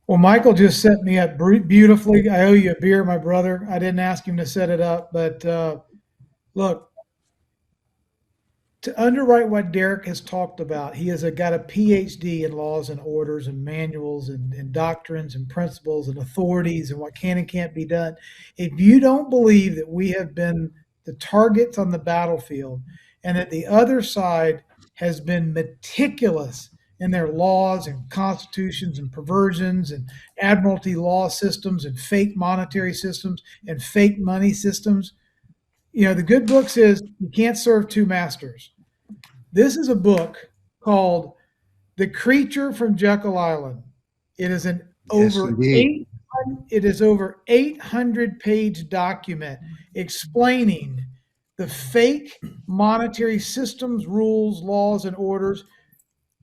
Well, Michael just set me up beautifully. I owe you a beer, my brother. I didn't ask him to set it up, but look, to underwrite what Derek has talked about, he has got a PhD in laws and orders and manuals and doctrines and principles and authorities and what can and can't be done. If you don't believe that we have been the targets on the battlefield and that the other side has been meticulous in their laws and constitutions and perversions and admiralty law systems and fake monetary systems and fake money systems. You know, the good book says you can't serve two masters. This is a book called The Creature from Jekyll Island. It is an over 800-page document explaining the fake monetary systems, rules, laws, and orders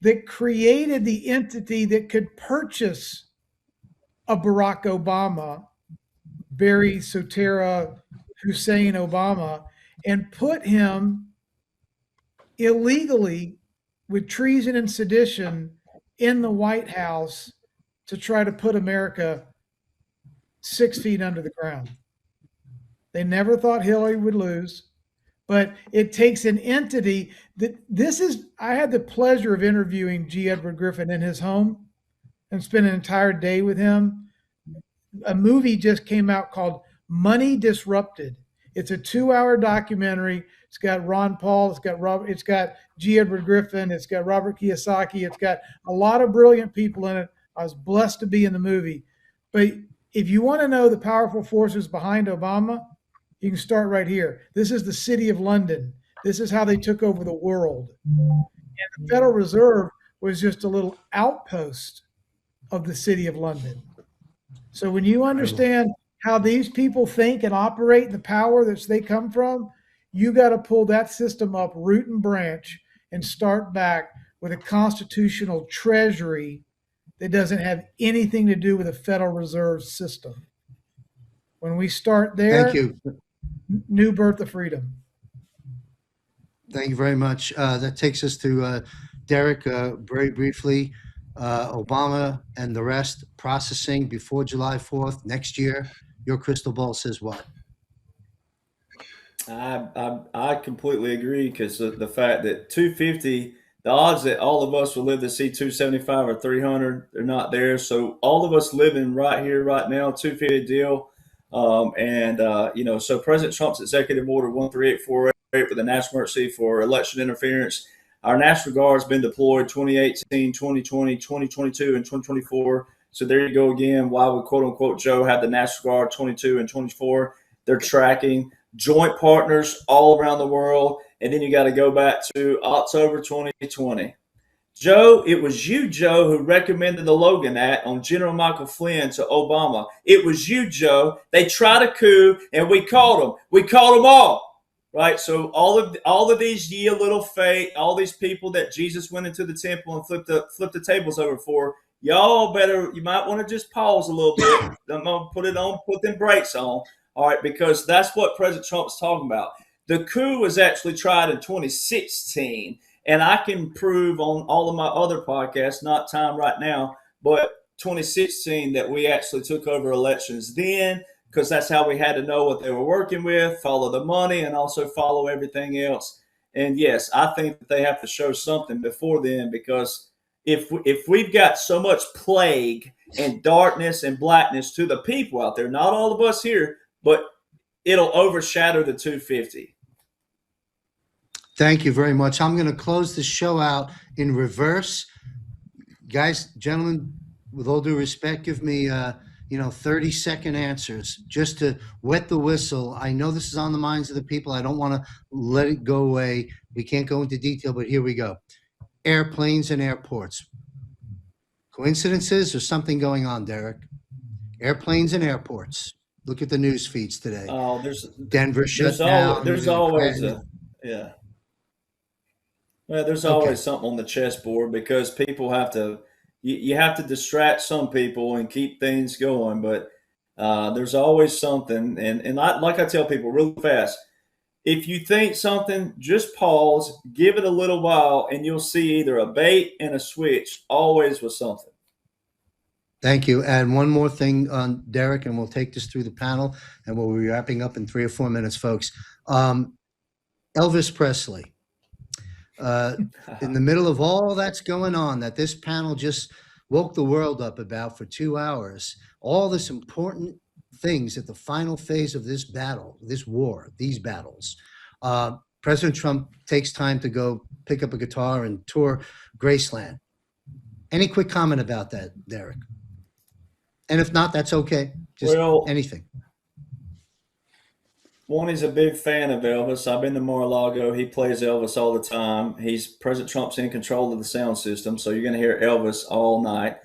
that created the entity that could purchase a Barack Obama, Barry Soetoro Hussein Obama, and put him illegally with treason and sedition in the White House to try to put America 6 feet under the ground. They never thought Hillary would lose. But it takes an entity that I had the pleasure of interviewing G. Edward Griffin in his home and spent an entire day with him. A movie just came out called Money Disrupted. It's a 2-hour documentary. It's got Ron Paul. It's got G. Edward Griffin. It's got Robert Kiyosaki. It's got a lot of brilliant people in it. I was blessed to be in the movie. But if you want to know the powerful forces behind Obama, you can start right here. This is the City of London. This is how they took over the world. And the Federal Reserve was just a little outpost of the City of London. So when you understand how these people think and operate and the power that they come from, you got to pull that system up root and branch and start back with a constitutional treasury that doesn't have anything to do with the Federal Reserve system. When we start there, thank you. New birth of freedom. Thank you very much. That takes us to Derek, very briefly. Obama and the rest processing before July 4th next year. Your crystal ball says what? I completely agree, because the fact that 250, the odds that all of us will live to see 275 or 300, they're not there. So all of us living right here, right now, 250 deal. So President Trump's executive order 1384 with the national emergency for election interference. Our National Guard has been deployed 2018, 2020, 2022, and 2024. So there you go again. Why would quote unquote Joe have the National Guard 22 and 24? They're tracking joint partners all around the world. And then you got to go back to October 2020. Joe, it was you, Joe, who recommended the Logan Act on General Michael Flynn to Obama. It was you, Joe. They tried a coup, and we caught them. We caught them all. Right, so all of these ye little fate, all these people that Jesus went into the temple and flipped the tables over for, y'all you might want to just pause a little bit. I'm gonna put them brakes on, all right, because that's what President Trump's talking about. The coup was actually tried in 2016, and I can prove on all of my other podcasts, not time right now, but 2016 that we actually took over elections then, because that's how we had to know what they were working with, follow the money, and also follow everything else. And yes, I think that they have to show something before then, because if we've got so much plague and darkness and blackness to the people out there, not all of us here, but it'll overshadow the 250. Thank you very much. I'm going to close the show out in reverse. Guys, gentlemen, with all due respect, give me 30-second answers just to wet the whistle. I know this is on the minds of the people. I don't want to let it go away. We can't go into detail, but here we go. Airplanes and airports. Coincidences or something going on, Derek? Airplanes and airports. Look at the news feeds today. Oh, Denver shut down. There's always yeah. Well, there's always something on the chessboard, because people have to. You have to distract some people and keep things going, but there's always something. And like I tell people really fast, if you think something, just pause, give it a little while, and you'll see either a bait and a switch, always with something. Thank you. And one more thing, Derek, and we'll take this through the panel, and we'll be wrapping up in 3 or 4 minutes, folks. Elvis Presley. In the middle of all that's going on, that this panel just woke the world up about for 2 hours, all this important things at the final phase of this battle, this war, these battles. President Trump takes time to go pick up a guitar and tour Graceland. Any quick comment about that, Derek? And if not, that's okay. Just anything. One, he's a big fan of Elvis. I've been to Mar-a-Lago. He plays Elvis all the time. President Trump's in control of the sound system, so you're going to hear Elvis all night.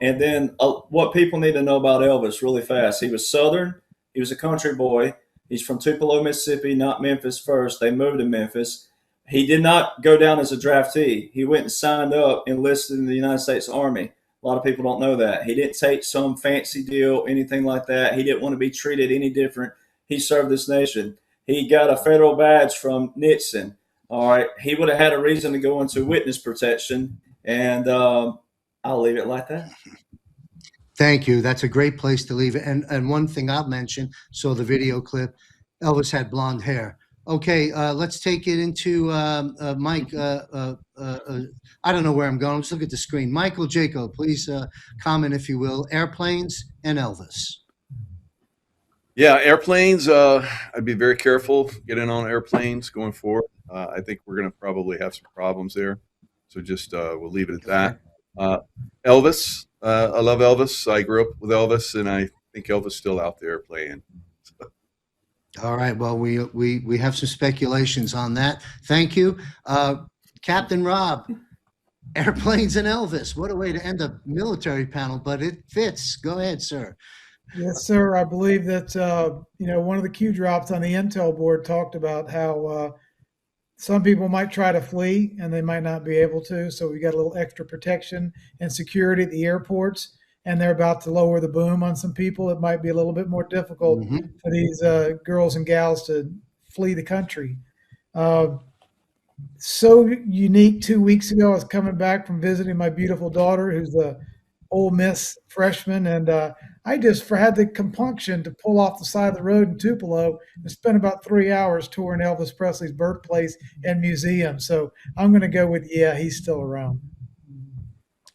And then what people need to know about Elvis really fast. He was Southern. He was a country boy. He's from Tupelo, Mississippi, not Memphis first. They moved to Memphis. He did not go down as a draftee. He went and signed up, enlisted in the United States Army. A lot of people don't know that. He didn't take some fancy deal, anything like that. He didn't want to be treated any different. He served this nation. He got a federal badge from Nixon. All right. He would have had a reason to go into witness protection. And I'll leave it like that. Thank you. That's a great place to leave it. And one thing I'll mention, so the video clip, Elvis had blonde hair. Okay, let's take it into Mike. I don't know where I'm going. Let's look at the screen. Michael Jaco, please comment, if you will. Airplanes and Elvis. Yeah, airplanes. I'd be very careful getting on airplanes going forward. I think we're going to probably have some problems there. So just we'll leave it at that. Elvis. I love Elvis. I grew up with Elvis, and I think Elvis is still out there playing. All right. Well, we have some speculations on that. Thank you. Captain Rob, airplanes and Elvis. What a way to end a military panel, but it fits. Go ahead, sir. Yes, sir. I believe that, one of the Q drops on the Intel board talked about how some people might try to flee and they might not be able to. So we got a little extra protection and security at the airports, and they're about to lower the boom on some people. It might be a little bit more difficult for these girls and gals to flee the country. So unique. 2 weeks ago, I was coming back from visiting my beautiful daughter, who's a Ole Miss freshman, and I just had the compunction to pull off the side of the road in Tupelo and spend about 3 hours touring Elvis Presley's birthplace and museum. So I'm going to go with, yeah, he's still around.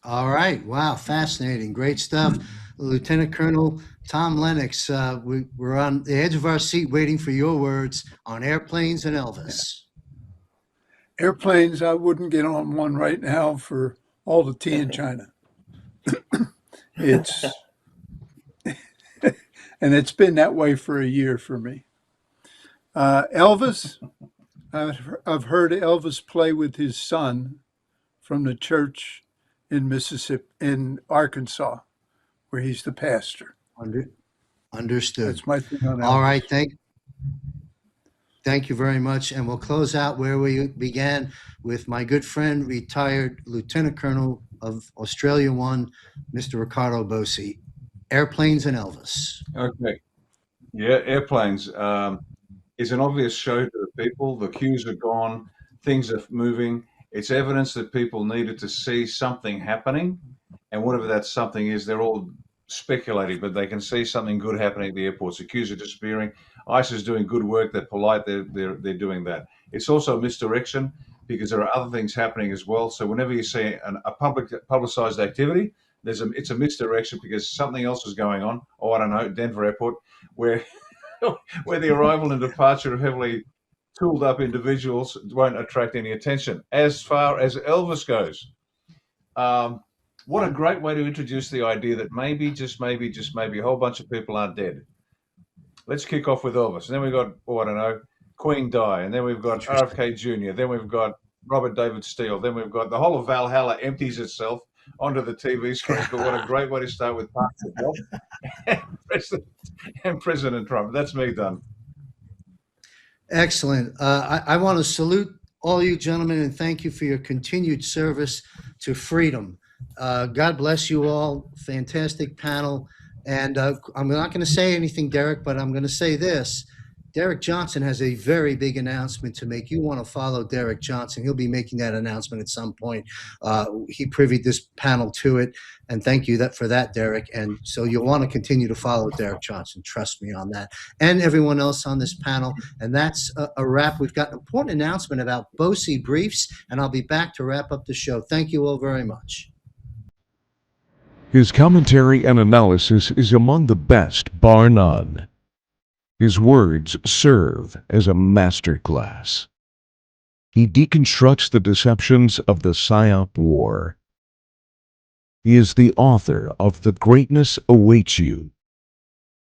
All right. Wow. Fascinating. Great stuff. Lieutenant Colonel Tom Lennox, we're on the edge of our seat waiting for your words on airplanes and Elvis. Airplanes, I wouldn't get on one right now for all the tea in China. It's and it's been that way for a year for me. Elvis, I've heard Elvis play with his son from the church in Mississippi, in Arkansas, where he's the pastor. Understood. That's my thing on Elvis. All right, thank you very much. And we'll close out where we began with my good friend, retired Lieutenant Colonel of Australia One, Mr. Riccardo Bosi. Airplanes and Elvis. Okay. Yeah, airplanes is an obvious show to the people. The queues are gone. Things are moving. It's evidence that people needed to see something happening. And whatever that something is, they're all speculating, but they can see something good happening at the airports. The queues are disappearing. ICE is doing good work. They're polite. They're doing that. It's also a misdirection because there are other things happening as well. So whenever you see a publicized activity, it's a misdirection because something else is going on. Oh, I don't know, Denver Airport, where the arrival and departure of heavily tooled up individuals won't attract any attention. As far as Elvis goes, what a great way to introduce the idea that maybe, just maybe, a whole bunch of people aren't dead. Let's kick off with Elvis. And then we've got, I don't know, Queen Di. And then we've got RFK Jr. Then we've got Robert David Steele. Then we've got the whole of Valhalla empties itself onto the TV screen. But what a great way to start with and President Trump. That's me done. Excellent. I want to salute all you gentlemen and thank you for your continued service to freedom. God bless you all. Fantastic panel. And I'm not going to say anything, Derek, but I'm going to say this. Derek Johnson has a very big announcement to make. You want to follow Derek Johnson. He'll be making that announcement at some point. He privied this panel to it. And thank you for that, Derek. And so you'll want to continue to follow Derek Johnson. Trust me on that. And everyone else on this panel. And that's a wrap. We've got an important announcement about Bosi Briefs, and I'll be back to wrap up the show. Thank you all very much. His commentary and analysis is among the best, bar none. His words serve as a masterclass. He deconstructs the deceptions of the PSYOP war. He is the author of The Greatness Awaits You,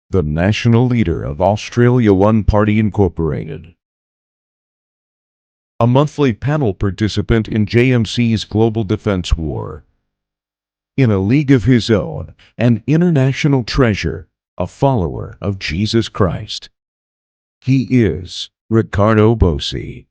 the national leader of Australia One Party Incorporated, a monthly panel participant in JMC's Global Defense War, in a league of his own, an international treasure, a follower of Jesus Christ. He is Riccardo Bosi.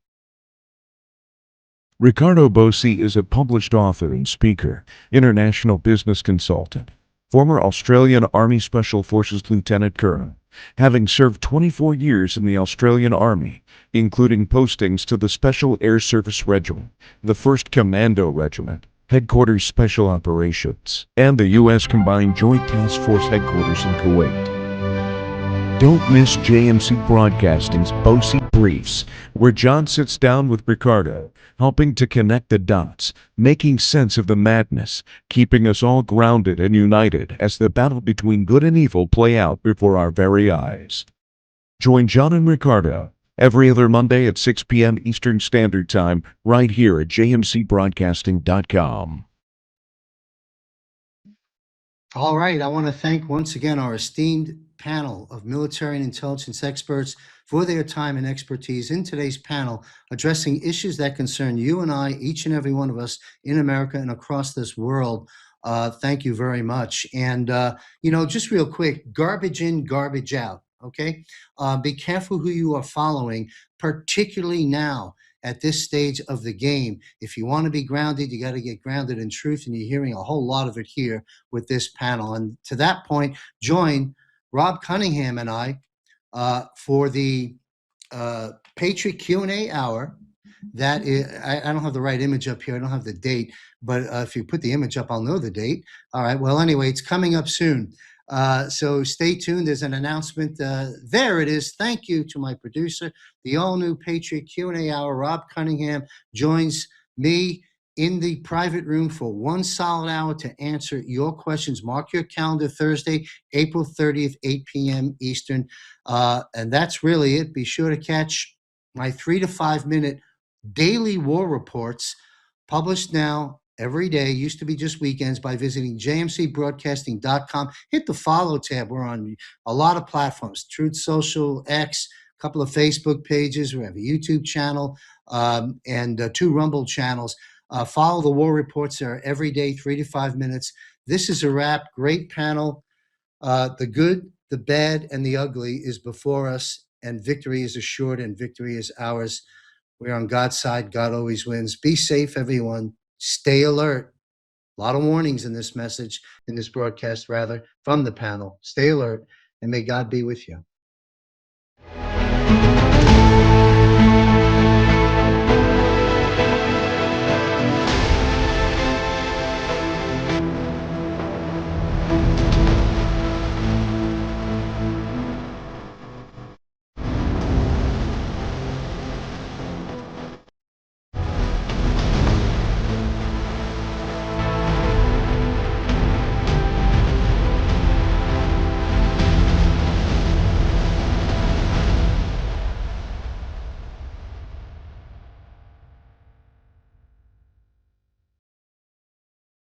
Riccardo Bosi is a published author and speaker, international business consultant, former Australian Army Special Forces Lieutenant Colonel, having served 24 years in the Australian Army, including postings to the Special Air Service Regiment, the 1st Commando Regiment, Headquarters Special Operations, and the U.S. Combined Joint Task Force Headquarters in Kuwait. Don't miss JMC Broadcasting's Bosi Briefs, where John sits down with Riccardo, helping to connect the dots, making sense of the madness, keeping us all grounded and united as the battle between good and evil play out before our very eyes. Join John and Riccardo every other Monday at 6 p.m. Eastern Standard Time, right here at jmcbroadcasting.com. All right. I want to thank once again our esteemed panel of military and intelligence experts for their time and expertise in today's panel, addressing issues that concern you and I, each and every one of us in America and across this world. Thank you very much. And, just real quick, garbage in, garbage out. Okay. Be careful who you are following, particularly now at this stage of the game. If you want to be grounded, you got to get grounded in truth. And you're hearing a whole lot of it here with this panel. And to that point, join Rob Cunningham and I for the Patriot Q&A hour. That is, I don't have the right image up here. I don't have the date, but if you put the image up, I'll know the date. All right. Well, anyway, it's coming up soon. So stay tuned. There's an announcement. There it is. Thank you to my producer. The all-new Patriot Q&A hour. Rob Cunningham joins me in the private room for 1 solid hour to answer your questions. Mark your calendar, Thursday, April 30th, 8 p.m. Eastern. And that's really it. Be sure to catch my 3 to 5 minute daily war reports published now every day. Used to be just weekends, by visiting jmcbroadcasting.com. Hit the follow tab. We're on a lot of platforms, Truth Social, X, a couple of Facebook pages. We have a YouTube channel, and 2 Rumble channels. Follow the war reports there every day, 3 to 5 minutes. This is a wrap. Great panel. The good, the bad, and the ugly is before us, and victory is assured, and victory is ours. We're on God's side. God always wins. Be safe, everyone. Stay alert. A lot of warnings in this message, in this broadcast, rather, from the panel. Stay alert, and may God be with you.